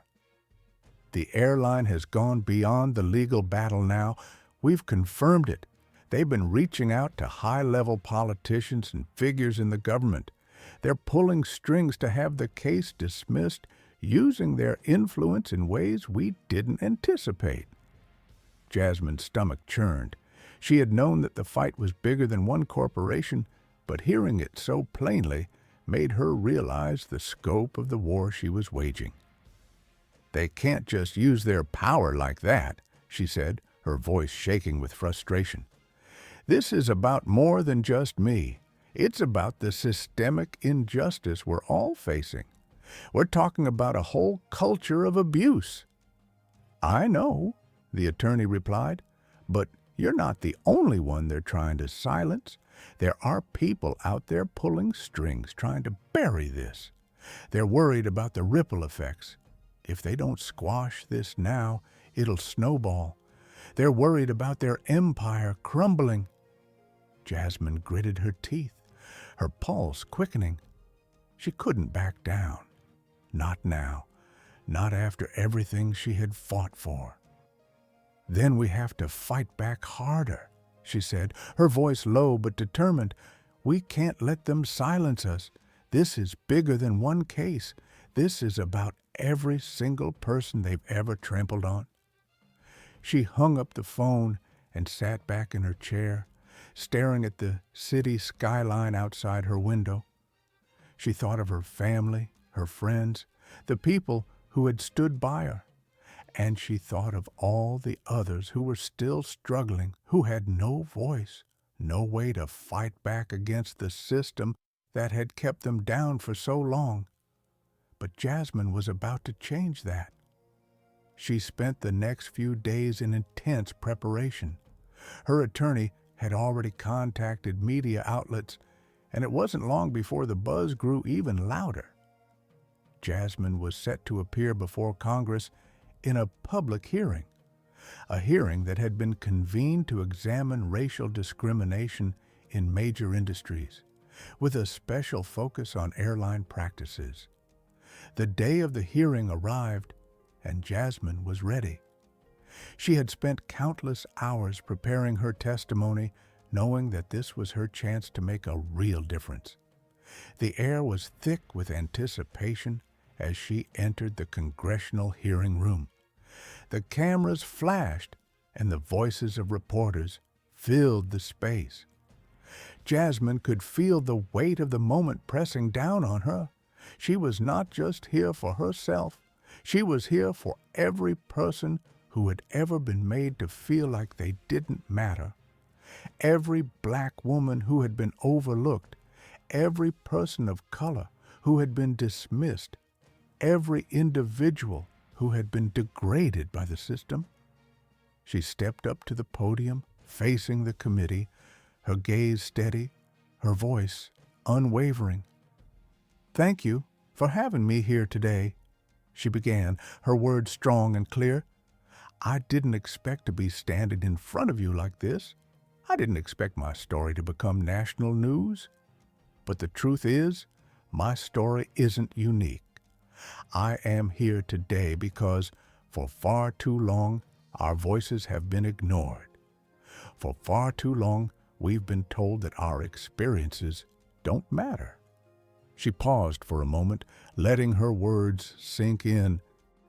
"The airline has gone beyond the legal battle now. We've confirmed it. They've been reaching out to high-level politicians and figures in the government. They're pulling strings to have the case dismissed, using their influence in ways we didn't anticipate." Jasmine's stomach churned. She had known that the fight was bigger than one corporation, but hearing it so plainly made her realize the scope of the war she was waging. "They can't just use their power like that," she said, her voice shaking with frustration. "This is about more than just me. It's about the systemic injustice we're all facing. We're talking about a whole culture of abuse." "I know," the attorney replied, "but you're not the only one they're trying to silence. There are people out there pulling strings, trying to bury this. They're worried about the ripple effects. If they don't squash this now, it'll snowball. They're worried about their empire crumbling." Jasmine gritted her teeth, her pulse quickening. She couldn't back down. Not now. Not after everything she had fought for. "Then we have to fight back harder," she said, her voice low but determined. "We can't let them silence us. This is bigger than one case. This is about every single person they've ever trampled on." She hung up the phone and sat back in her chair, staring at the city skyline outside her window. She thought of her family, her friends, the people who had stood by her, and she thought of all the others who were still struggling, who had no voice, no way to fight back against the system that had kept them down for so long. But Jasmine was about to change that. She spent the next few days in intense preparation. Her attorney had already contacted media outlets, and it wasn't long before the buzz grew even louder. Jasmine was set to appear before Congress in a public hearing, a hearing that had been convened to examine racial discrimination in major industries, with a special focus on airline practices. The day of the hearing arrived, and Jasmine was ready. She had spent countless hours preparing her testimony, knowing that this was her chance to make a real difference. The air was thick with anticipation as she entered the congressional hearing room. The cameras flashed, and the voices of reporters filled the space. Jasmine could feel the weight of the moment pressing down on her. She was not just here for herself. She was here for every person who had ever been made to feel like they didn't matter. Every black woman who had been overlooked. Every person of color who had been dismissed. Every individual who had been degraded by the system. She stepped up to the podium, facing the committee, her gaze steady, her voice unwavering. "Thank you for having me here today," she began, her words strong and clear. "I didn't expect to be standing in front of you like this. I didn't expect my story to become national news. But the truth is, my story isn't unique. I am here today because for far too long our voices have been ignored. For far too long we've been told that our experiences don't matter." She paused for a moment, letting her words sink in.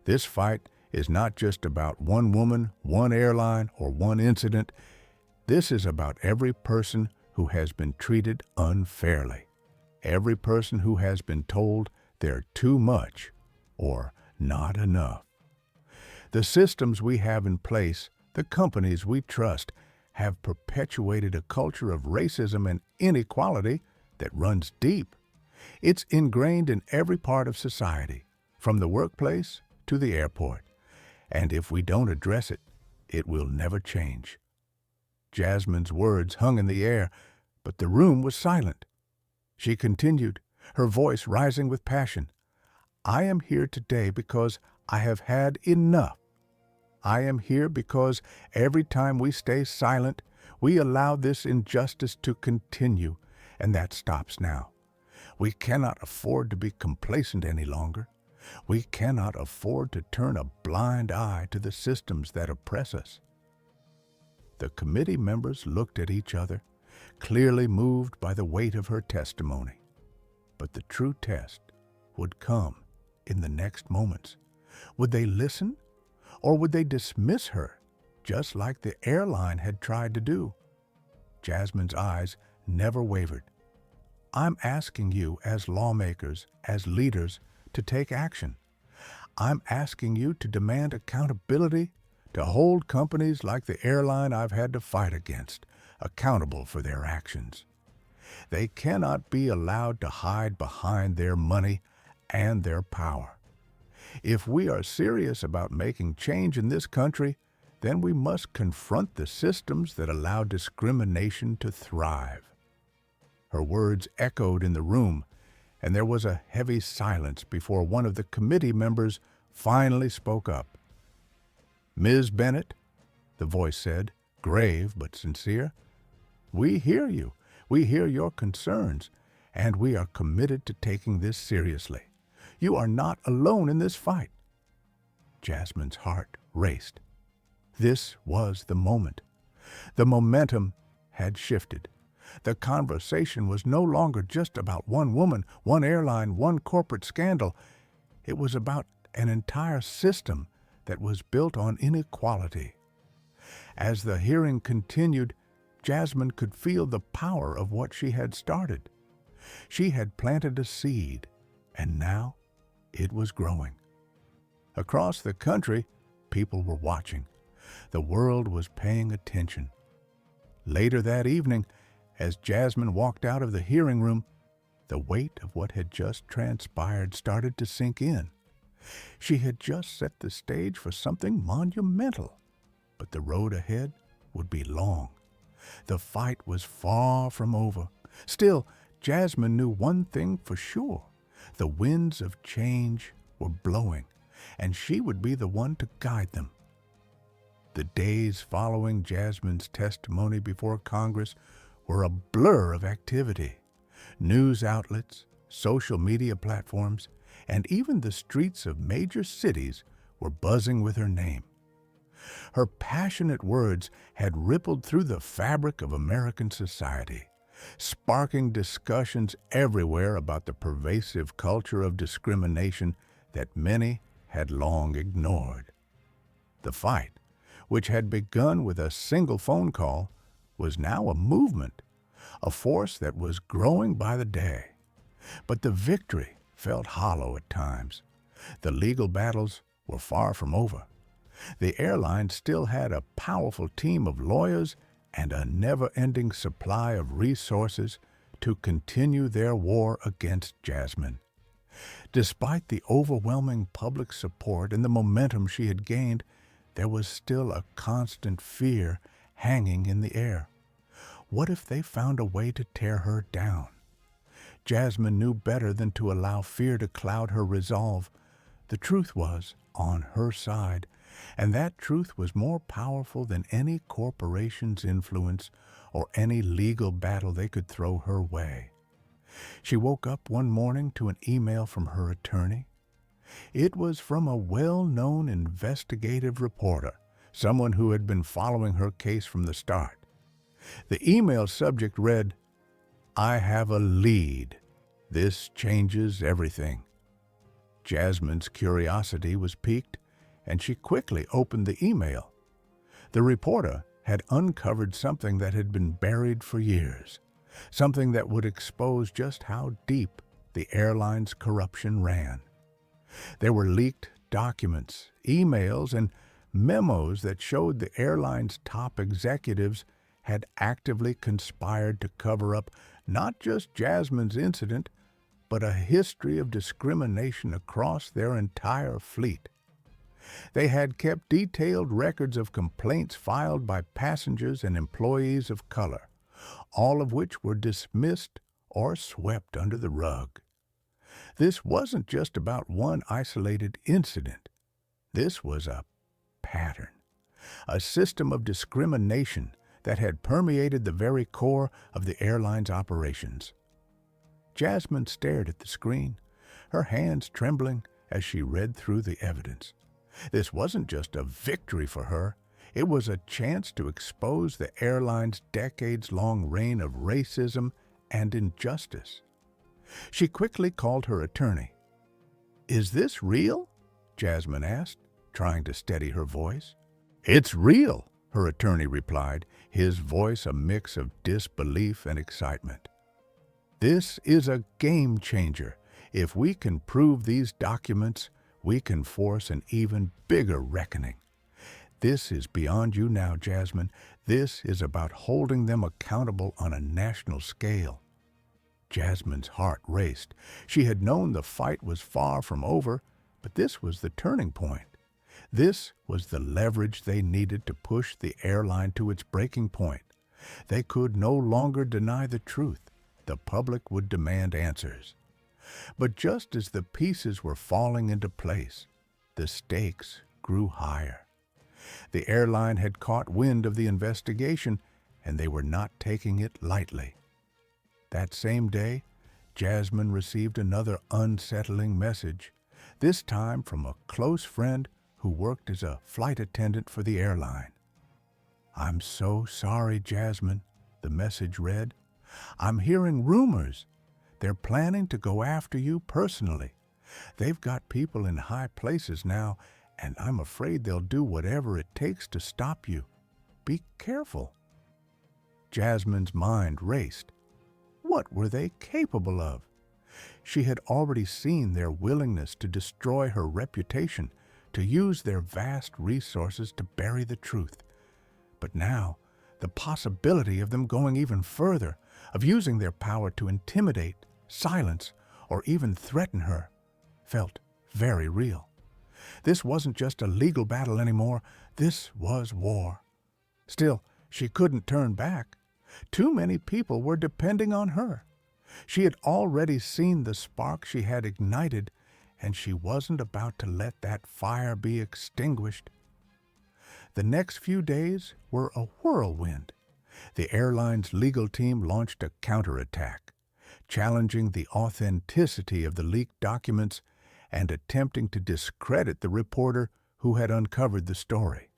This fight is not just about one woman, one airline, or one incident. This is about every person who has been treated unfairly. Every person who has been told they're too much or not enough. The systems we have in place, the companies we trust, have perpetuated a culture of racism and inequality that runs deep. It's ingrained in every part of society, from the workplace to the airport. And if we don't address it, it will never change. Jasmine's words hung in the air, but the room was silent. She continued, her voice rising with passion. "I am here today because I have had enough. I am here because every time we stay silent, we allow this injustice to continue, and that stops now. We cannot afford to be complacent any longer. We cannot afford to turn a blind eye to the systems that oppress us." The committee members looked at each other, clearly moved by the weight of her testimony. But the true test would come in the next moments. Would they listen, or would they dismiss her, just like the airline had tried to do? Jasmine's eyes never wavered. "I'm asking you as lawmakers, as leaders, to take action. I'm asking you to demand accountability, to hold companies like the airline I've had to fight against accountable for their actions. They cannot be allowed to hide behind their money and their power. If we are serious about making change in this country, then we must confront the systems that allow discrimination to thrive." Her words echoed in the room, and there was a heavy silence before one of the committee members finally spoke up. "Ms. Bennett," the voice said, grave but sincere, "we hear you. We hear your concerns, and we are committed to taking this seriously. You are not alone in this fight." Jasmine's heart raced. This was the moment. The momentum had shifted. The conversation was no longer just about one woman, one airline, one corporate scandal. It was about an entire system that was built on inequality. As the hearing continued, Jasmine could feel the power of what she had started. She had planted a seed, and now it was growing. Across the country, people were watching. The world was paying attention. Later that evening, as Jasmine walked out of the hearing room, the weight of what had just transpired started to sink in. She had just set the stage for something monumental, but the road ahead would be long. The fight was far from over. Still, Jasmine knew one thing for sure. The winds of change were blowing, and she would be the one to guide them. The days following Jasmine's testimony before Congress were a blur of activity. News outlets, social media platforms, and even the streets of major cities were buzzing with her name. Her passionate words had rippled through the fabric of American society, sparking discussions everywhere about the pervasive culture of discrimination that many had long ignored. The fight, which had begun with a single phone call, was now a movement, a force that was growing by the day. But the victory felt hollow at times. The legal battles were far from over. The airline still had a powerful team of lawyers and a never-ending supply of resources to continue their war against Jasmine. Despite the overwhelming public support and the momentum she had gained, there was still a constant fear hanging in the air. What if they found a way to tear her down? Jasmine knew better than to allow fear to cloud her resolve. The truth was on her side, and that truth was more powerful than any corporation's influence or any legal battle they could throw her way. She woke up one morning to an email from her attorney. It was from a well-known investigative reporter, someone who had been following her case from the start. The email subject read, "I have a lead. This changes everything." Jasmine's curiosity was piqued, and she quickly opened the email. The reporter had uncovered something that had been buried for years, something that would expose just how deep the airline's corruption ran. There were leaked documents, emails, and memos that showed the airline's top executives had actively conspired to cover up not just Jasmine's incident, but a history of discrimination across their entire fleet. They had kept detailed records of complaints filed by passengers and employees of color, all of which were dismissed or swept under the rug. This wasn't just about one isolated incident. This was a pattern, a system of discrimination that had permeated the very core of the airline's operations. Jasmine stared at the screen, her hands trembling as she read through the evidence. This wasn't just a victory for her, it was a chance to expose the airline's decades-long reign of racism and injustice. She quickly called her attorney. "Is this real?" Jasmine asked, trying to steady her voice. "It's real," her attorney replied, his voice a mix of disbelief and excitement. "This is a game changer. If we can prove these documents, we can force an even bigger reckoning. This is beyond you now, Jasmine. This is about holding them accountable on a national scale." Jasmine's heart raced. She had known the fight was far from over, but this was the turning point. This was the leverage they needed to push the airline to its breaking point. They could no longer deny the truth. The public would demand answers. But just as the pieces were falling into place, the stakes grew higher. The airline had caught wind of the investigation, and they were not taking it lightly. That same day, Jasmine received another unsettling message, this time from a close friend who worked as a flight attendant for the airline. "I'm so sorry, Jasmine," the message read. "I'm hearing rumors. They're planning to go after you personally. They've got people in high places now, and I'm afraid they'll do whatever it takes to stop you. Be careful." Jasmine's mind raced. What were they capable of? She had already seen their willingness to destroy her reputation, to use their vast resources to bury the truth. But now, the possibility of them going even further, of using their power to intimidate, silence, or even threaten her, felt very real. This wasn't just a legal battle anymore, this was war. Still, she couldn't turn back. Too many people were depending on her. She had already seen the spark she had ignited, and she wasn't about to let that fire be extinguished. The next few days were a whirlwind. The airline's legal team launched a counterattack, challenging the authenticity of the leaked documents and attempting to discredit the reporter who had uncovered the story.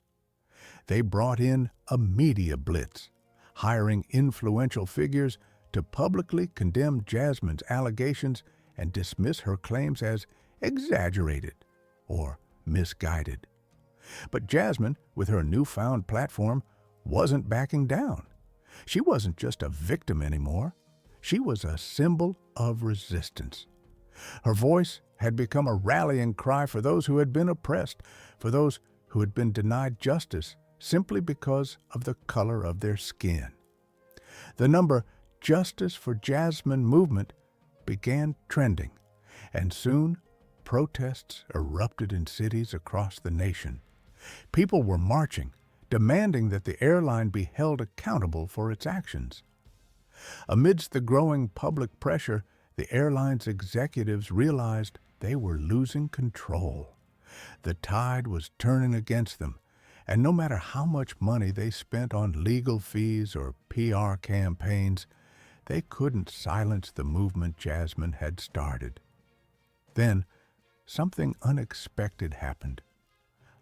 They brought in a media blitz, hiring influential figures to publicly condemn Jasmine's allegations and dismiss her claims as exaggerated or misguided. But Jasmine, with her newfound platform, wasn't backing down. She wasn't just a victim anymore. She was a symbol of resistance. Her voice had become a rallying cry for those who had been oppressed, for those who had been denied justice simply because of the color of their skin. The number Justice for Jasmine movement began trending, and soon protests erupted in cities across the nation. People were marching, demanding that the airline be held accountable for its actions. Amidst the growing public pressure, the airline's executives realized they were losing control. The tide was turning against them, and no matter how much money they spent on legal fees or PR campaigns, they couldn't silence the movement Jasmine had started. Then, something unexpected happened.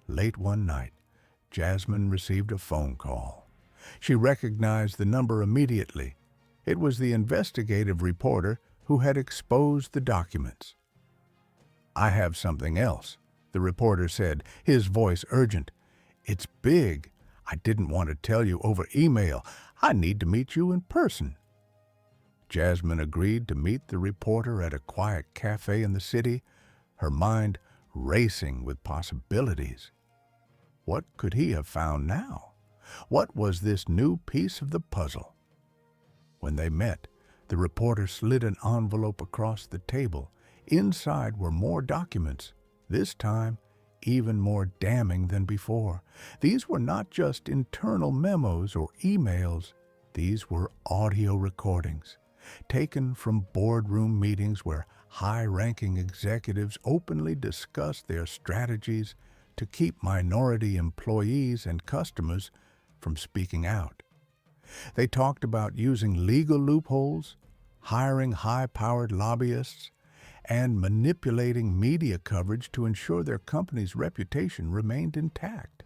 Late one night, Jasmine received a phone call. She recognized the number immediately. It was the investigative reporter who had exposed the documents. "I have something else," the reporter said, his voice urgent. "It's big. I didn't want to tell you over email. I need to meet you in person." Jasmine agreed to meet the reporter at a quiet cafe in the city, her mind racing with possibilities. What could he have found now? What was this new piece of the puzzle? When they met, the reporter slid an envelope across the table. Inside were more documents, this time even more damning than before. These were not just internal memos or emails. These were audio recordings, taken from boardroom meetings where high-ranking executives openly discussed their strategies to keep minority employees and customers from speaking out. They talked about using legal loopholes, hiring high-powered lobbyists, and manipulating media coverage to ensure their company's reputation remained intact.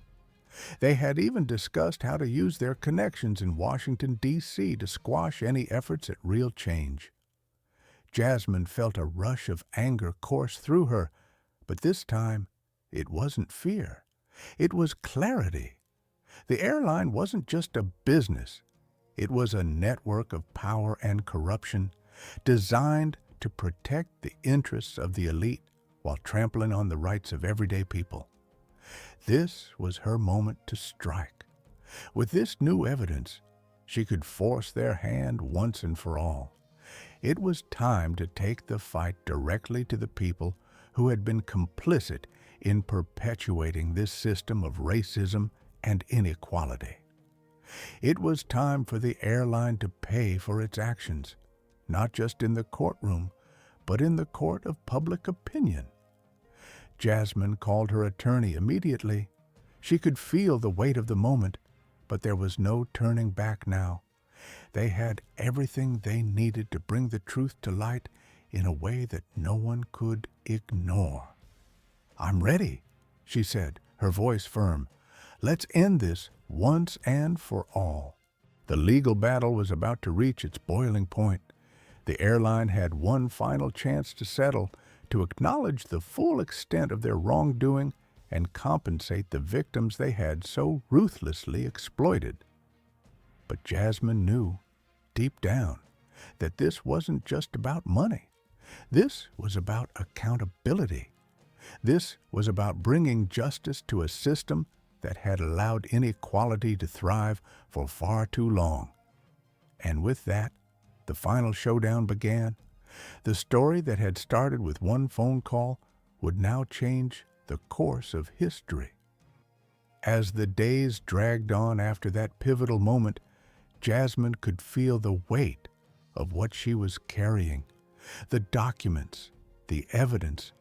They had even discussed how to use their connections in Washington, D.C. to squash any efforts at real change. Jasmine felt a rush of anger course through her, but this time it wasn't fear. It was clarity. The airline wasn't just a business. It was a network of power and corruption designed to protect the interests of the elite while trampling on the rights of everyday people. This was her moment to strike. With this new evidence, she could force their hand once and for all. It was time to take the fight directly to the people who had been complicit in perpetuating this system of racism and inequality. It was time for the airline to pay for its actions, not just in the courtroom, but in the court of public opinion. Jasmine called her attorney immediately. She could feel the weight of the moment, but there was no turning back now. They had everything they needed to bring the truth to light in a way that no one could ignore. "I'm ready," she said, her voice firm. "Let's end this once and for all." The legal battle was about to reach its boiling point. The airline had one final chance to settle, to acknowledge the full extent of their wrongdoing and compensate the victims they had so ruthlessly exploited. But Jasmine knew, deep down, that this wasn't just about money. This was about accountability. This was about bringing justice to a system that had allowed inequality to thrive for far too long. And with that, the final showdown began. The story that had started with one phone call would now change the course of history. As the days dragged on after that pivotal moment, Jasmine could feel the weight of what she was carrying. The documents, the evidence,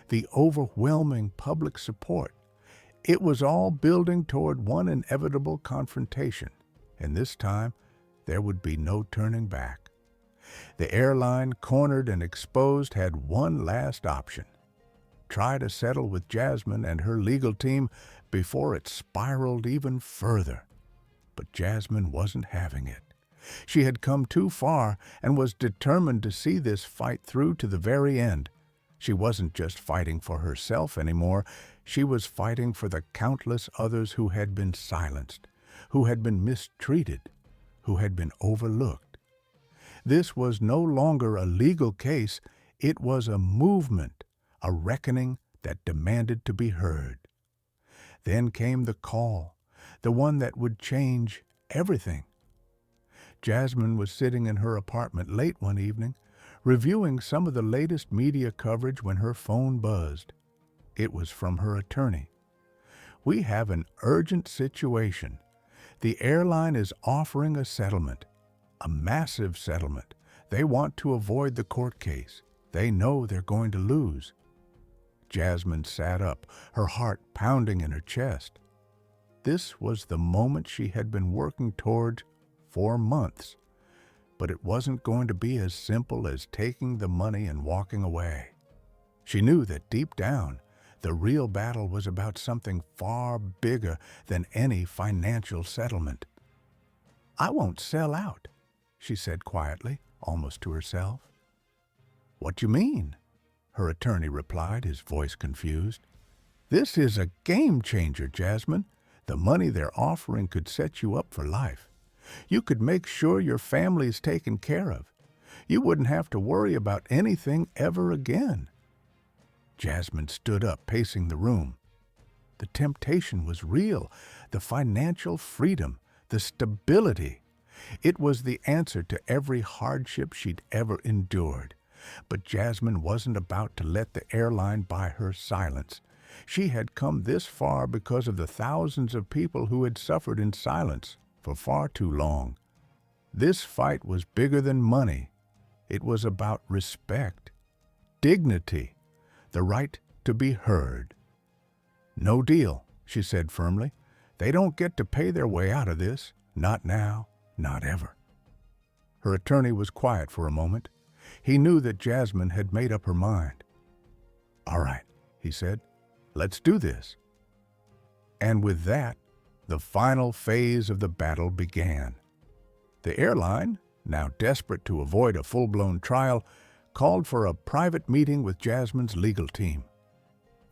the overwhelming public support. It was all building toward one inevitable confrontation, and this time there would be no turning back. The airline, cornered and exposed, had one last option: try to settle with Jasmine and her legal team before it spiraled even further. But Jasmine wasn't having it. She had come too far and was determined to see this fight through to the very end. She wasn't just fighting for herself anymore. She was fighting for the countless others who had been silenced, who had been mistreated, who had been overlooked. This was no longer a legal case. It was a movement, a reckoning that demanded to be heard. Then came the call, the one that would change everything. Jasmine was sitting in her apartment late one evening, reviewing some of the latest media coverage when her phone buzzed. It was from her attorney. "We have an urgent situation. The airline is offering a settlement, a massive settlement. They want to avoid the court case. They know they're going to lose." Jasmine sat up, her heart pounding in her chest. This was the moment she had been working towards for months. But it wasn't going to be as simple as taking the money and walking away. She knew that deep down, the real battle was about something far bigger than any financial settlement. "I won't sell out," she said quietly, almost to herself. "What do you mean?" her attorney replied, his voice confused. "This is a game changer, Jasmine. The money they're offering could set you up for life. You could make sure your family's taken care of. You wouldn't have to worry about anything ever again." Jasmine stood up, pacing the room. The temptation was real. The financial freedom, the stability. It was the answer to every hardship she'd ever endured. But Jasmine wasn't about to let the airline buy her silence. She had come this far because of the thousands of people who had suffered in silence for far too long. This fight was bigger than money. It was about respect, dignity, the right to be heard. "No deal," she said firmly. "They don't get to pay their way out of this. Not now, not ever." Her attorney was quiet for a moment. He knew that Jasmine had made up her mind. "All right," he said. "Let's do this." And with that, the final phase of the battle began. The airline, now desperate to avoid a full-blown trial, called for a private meeting with Jasmine's legal team.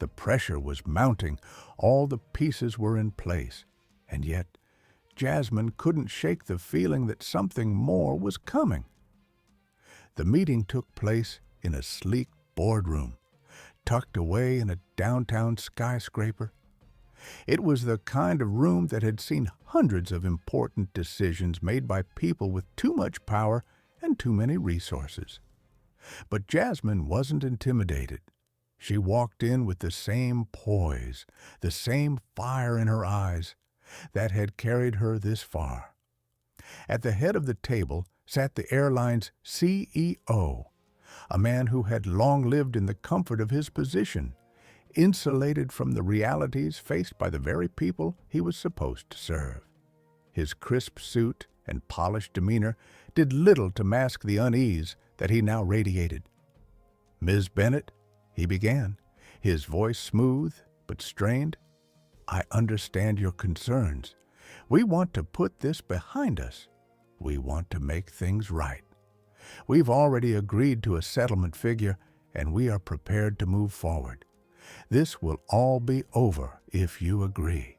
The pressure was mounting. All the pieces were in place. And yet, Jasmine couldn't shake the feeling that something more was coming. The meeting took place in a sleek boardroom, tucked away in a downtown skyscraper. It was the kind of room that had seen hundreds of important decisions made by people with too much power and too many resources. But Jasmine wasn't intimidated. She walked in with the same poise, the same fire in her eyes that had carried her this far. At the head of the table sat the airline's CEO, a man who had long lived in the comfort of his position, insulated from the realities faced by the very people he was supposed to serve. His crisp suit and polished demeanor did little to mask the unease that he now radiated. "Ms. Bennett," he began, his voice smooth but strained, "I understand your concerns. We want to put this behind us. We want to make things right. We've already agreed to a settlement figure, and we are prepared to move forward. This will all be over if you agree."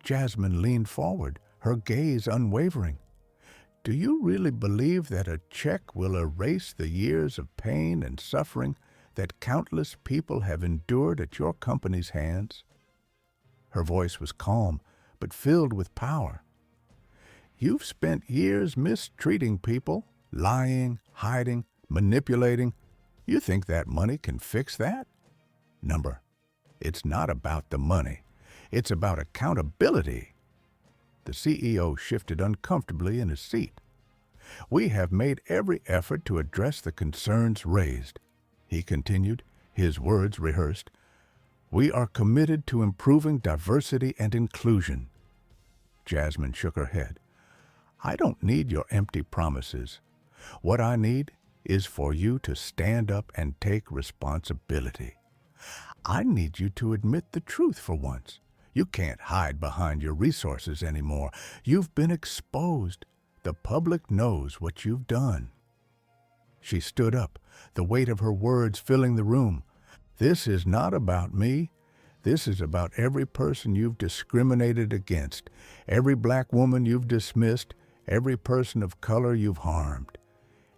Jasmine leaned forward, her gaze unwavering. "Do you really believe that a check will erase the years of pain and suffering that countless people have endured at your company's hands?" Her voice was calm, but filled with power. "You've spent years mistreating people, lying, hiding, manipulating. You think that money can fix that? Number, it's not about the money. It's about accountability." The CEO shifted uncomfortably in his seat. "We have made every effort to address the concerns raised," he continued, his words rehearsed. "We are committed to improving diversity and inclusion." Jasmine shook her head. "I don't need your empty promises. What I need is for you to stand up and take responsibility. I need you to admit the truth for once. You can't hide behind your resources anymore. You've been exposed. The public knows what you've done." She stood up, the weight of her words filling the room. "This is not about me. This is about every person you've discriminated against, every black woman you've dismissed, every person of color you've harmed.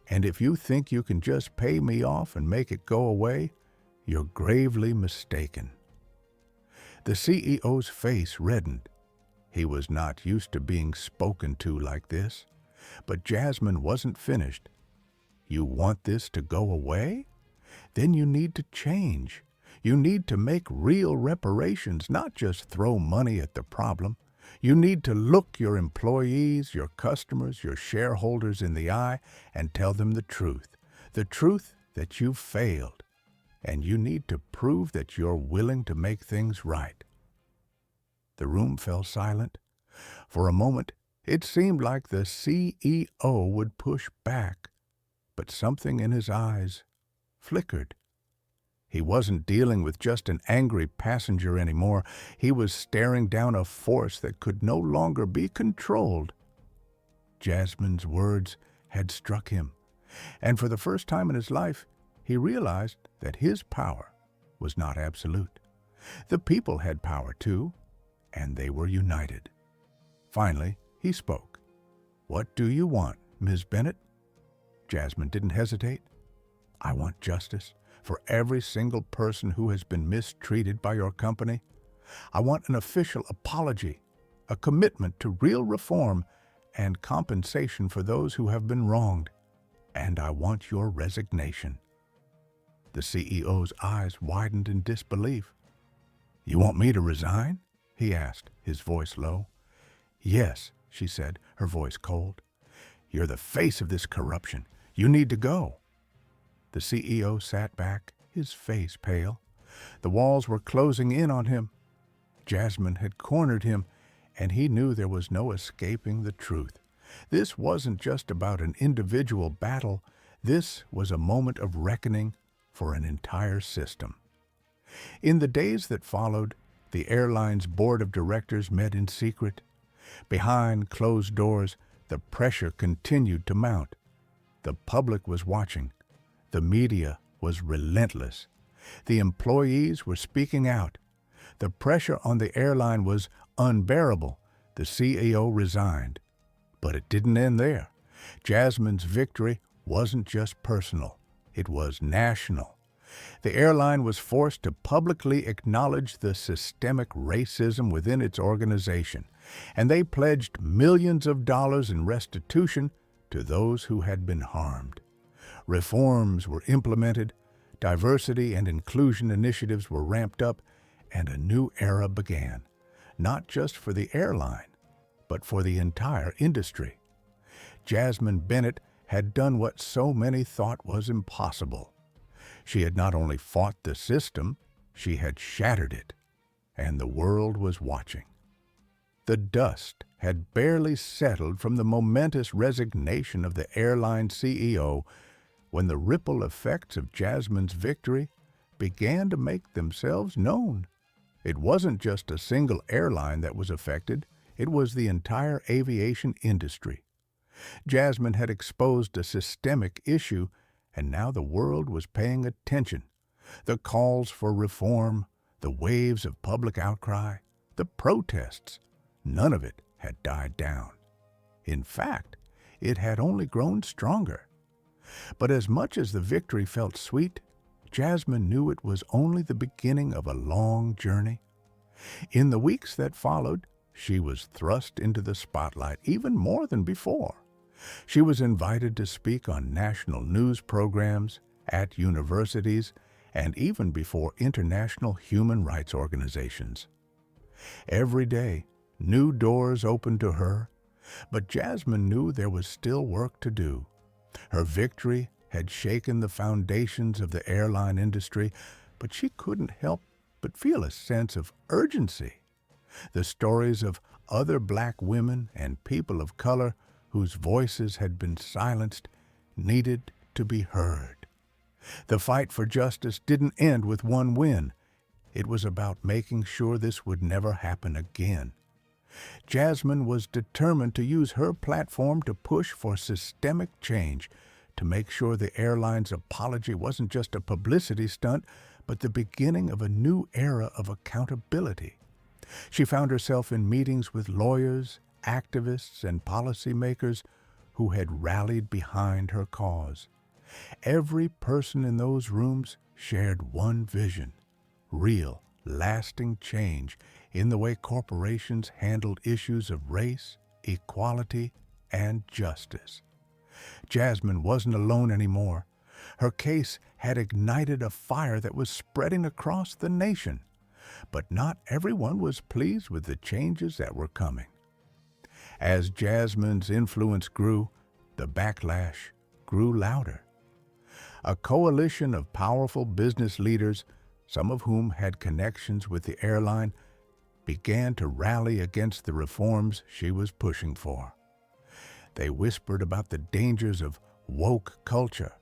And if you think you can just pay me off and make it go away, you're gravely mistaken." The CEO's face reddened. He was not used to being spoken to like this. But Jasmine wasn't finished. "You want this to go away? Then you need to change. You need to make real reparations, not just throw money at the problem. You need to look your employees, your customers, your shareholders in the eye and tell them the truth that you've failed. And you need to prove that you're willing to make things right." The room fell silent. For a moment, it seemed like the CEO would push back, but something in his eyes flickered. He wasn't dealing with just an angry passenger anymore. He was staring down a force that could no longer be controlled. Jasmine's words had struck him, and for the first time in his life, he realized that his power was not absolute. The people had power too, and they were united. Finally, he spoke. "What do you want, Ms. Bennett?" Jasmine didn't hesitate. "I want justice for every single person who has been mistreated by your company. I want an official apology, a commitment to real reform, and compensation for those who have been wronged. And I want your resignation." The CEO's eyes widened in disbelief. "You want me to resign?" he asked, his voice low. "Yes," she said, her voice cold. "You're the face of this corruption. You need to go." The CEO sat back, his face pale. The walls were closing in on him. Jasmine had cornered him, and he knew there was no escaping the truth. This wasn't just about an individual battle. This was a moment of reckoning for an entire system. In the days that followed, the airline's board of directors met in secret. Behind closed doors, the pressure continued to mount. The public was watching. The media was relentless. The employees were speaking out. The pressure on the airline was unbearable. The CEO resigned. But it didn't end there. Jasmine's victory wasn't just personal. It was national. The airline was forced to publicly acknowledge the systemic racism within its organization, and they pledged millions of dollars in restitution to those who had been harmed. Reforms were implemented, diversity and inclusion initiatives were ramped up, and a new era began, not just for the airline, but for the entire industry. Jasmine Bennett had done what so many thought was impossible. She had not only fought the system, she had shattered it, and the world was watching. The dust had barely settled from the momentous resignation of the airline CEO when the ripple effects of Jasmine's victory began to make themselves known. It wasn't just a single airline that was affected, it was the entire aviation industry. Jasmine had exposed a systemic issue, and now the world was paying attention. The calls for reform, the waves of public outcry, the protests, none of it had died down. In fact, it had only grown stronger. But as much as the victory felt sweet, Jasmine knew it was only the beginning of a long journey. In the weeks that followed, she was thrust into the spotlight even more than before. She was invited to speak on national news programs, at universities, and even before international human rights organizations. Every day, new doors opened to her, but Jasmine knew there was still work to do. Her victory had shaken the foundations of the airline industry, but she couldn't help but feel a sense of urgency. The stories of other Black women and people of color whose voices had been silenced needed to be heard. The fight for justice didn't end with one win. It was about making sure this would never happen again. Jasmine was determined to use her platform to push for systemic change, to make sure the airline's apology wasn't just a publicity stunt, but the beginning of a new era of accountability. She found herself in meetings with lawyers, activists, and policymakers who had rallied behind her cause. Every person in those rooms shared one vision: real, lasting change in the way corporations handled issues of race, equality, and justice. Jasmine wasn't alone anymore. Her case had ignited a fire that was spreading across the nation. But not everyone was pleased with the changes that were coming. As Jasmine's influence grew, the backlash grew louder. A coalition of powerful business leaders, some of whom had connections with the airline, began to rally against the reforms she was pushing for. They whispered about the dangers of woke culture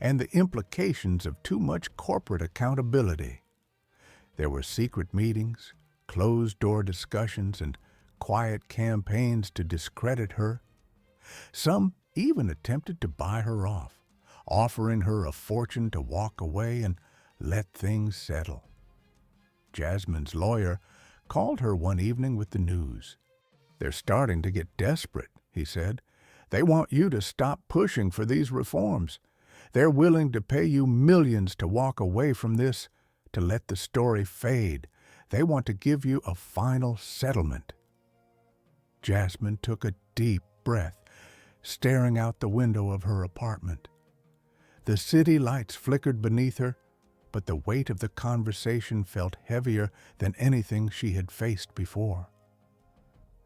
and the implications of too much corporate accountability. There were secret meetings, closed-door discussions, and quiet campaigns to discredit her. Some even attempted to buy her off, offering her a fortune to walk away and let things settle. Jasmine's lawyer called her one evening with the news. "They're starting to get desperate," he said. "They want you to stop pushing for these reforms. They're willing to pay you millions to walk away from this, to let the story fade. They want to give you a final settlement." Jasmine took a deep breath, staring out the window of her apartment. The city lights flickered beneath her, but the weight of the conversation felt heavier than anything she had faced before.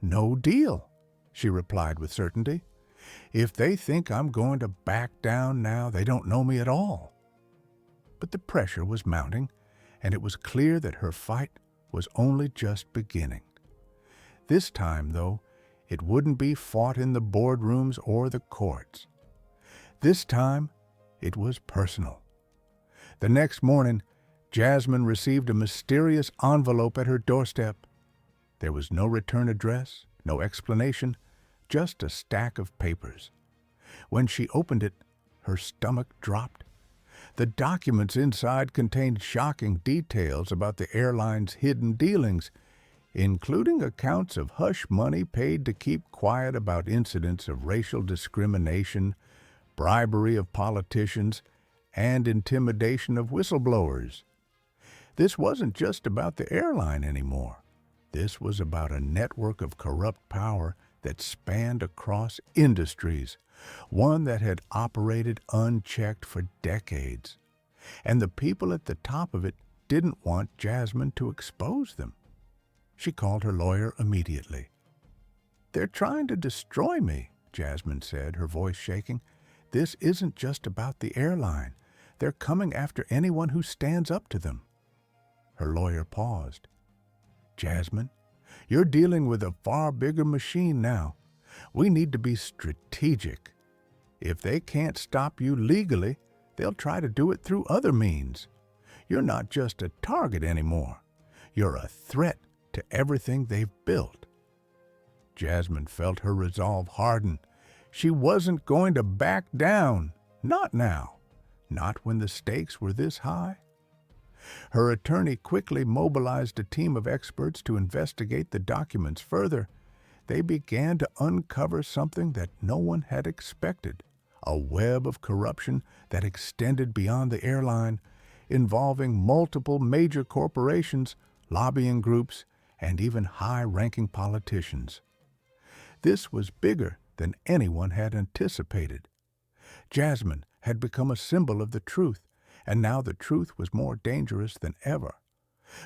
"No deal," she replied with certainty. "If they think I'm going to back down now, they don't know me at all." But the pressure was mounting, and it was clear that her fight was only just beginning. This time, though, it wouldn't be fought in the boardrooms or the courts. This time, it was personal. The next morning, Jasmine received a mysterious envelope at her doorstep. There was no return address, no explanation, just a stack of papers. When she opened it, her stomach dropped. The documents inside contained shocking details about the airline's hidden dealings, including accounts of hush money paid to keep quiet about incidents of racial discrimination, bribery of politicians, and intimidation of whistleblowers. This wasn't just about the airline anymore. This was about a network of corrupt power that spanned across industries, one that had operated unchecked for decades. And the people at the top of it didn't want Jasmine to expose them. She called her lawyer immediately. "They're trying to destroy me," Jasmine said, her voice shaking. "This isn't just about the airline. They're coming after anyone who stands up to them." Her lawyer paused. "Jasmine, you're dealing with a far bigger machine now. We need to be strategic. If they can't stop you legally, they'll try to do it through other means. You're not just a target anymore. You're a threat to everything they've built." Jasmine felt her resolve harden. She wasn't going to back down. Not now. Not when the stakes were this high. Her attorney quickly mobilized a team of experts to investigate the documents further. They began to uncover something that no one had expected: a web of corruption that extended beyond the airline, involving multiple major corporations, lobbying groups, and even high-ranking politicians. This was bigger than anyone had anticipated. Jasmine had become a symbol of the truth, and now the truth was more dangerous than ever.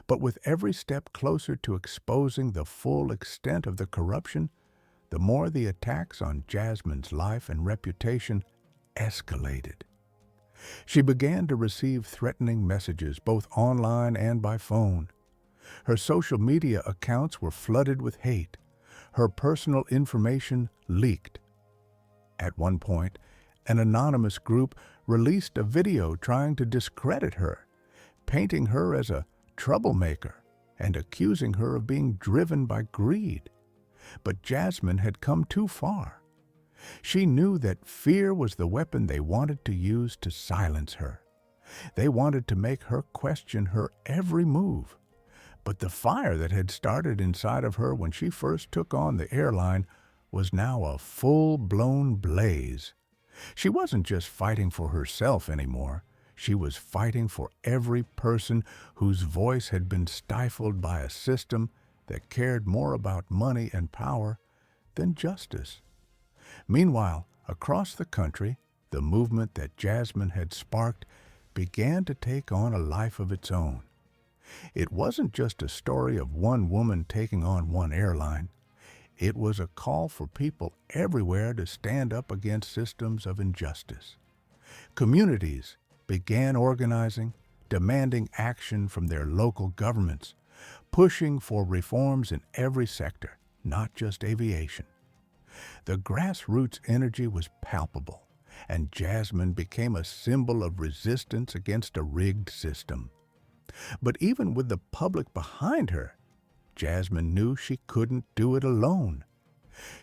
But with every step closer to exposing the full extent of the corruption, the more the attacks on Jasmine's life and reputation escalated. She began to receive threatening messages both online and by phone. Her social media accounts were flooded with hate. Her personal information leaked. At one point, an anonymous group released a video trying to discredit her, painting her as a troublemaker and accusing her of being driven by greed. But Jasmine had come too far. She knew that fear was the weapon they wanted to use to silence her. They wanted to make her question her every move. But the fire that had started inside of her when she first took on the airline was now a full-blown blaze. She wasn't just fighting for herself anymore. She was fighting for every person whose voice had been stifled by a system that cared more about money and power than justice. Meanwhile, across the country, the movement that Jasmine had sparked began to take on a life of its own. It wasn't just a story of one woman taking on one airline. It was a call for people everywhere to stand up against systems of injustice. Communities began organizing, demanding action from their local governments, pushing for reforms in every sector, not just aviation. The grassroots energy was palpable, and Jasmine became a symbol of resistance against a rigged system. But even with the public behind her, Jasmine knew she couldn't do it alone.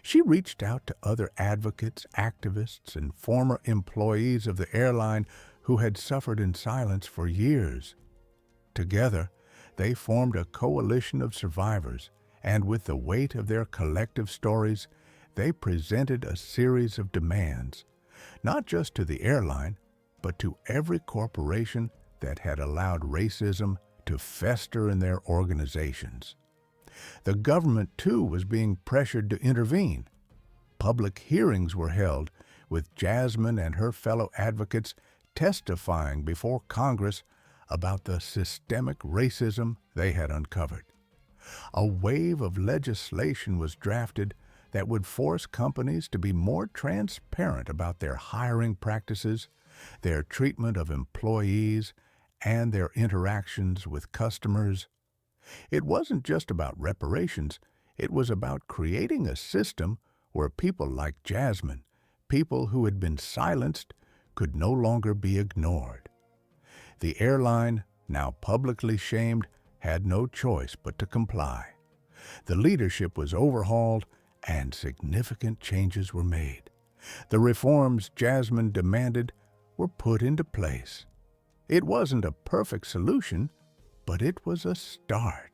She reached out to other advocates, activists, and former employees of the airline who had suffered in silence for years. Together, they formed a coalition of survivors, and with the weight of their collective stories, they presented a series of demands, not just to the airline, but to every corporation that had allowed racism to fester in their organizations. The government, too, was being pressured to intervene. Public hearings were held, with Jasmine and her fellow advocates testifying before Congress about the systemic racism they had uncovered. A wave of legislation was drafted that would force companies to be more transparent about their hiring practices, their treatment of employees, and their interactions with customers. It wasn't just about reparations, it was about creating a system where people like Jasmine, people who had been silenced, could no longer be ignored. The airline, now publicly shamed, had no choice but to comply. The leadership was overhauled and significant changes were made. The reforms Jasmine demanded were put into place. It wasn't a perfect solution, but it was a start.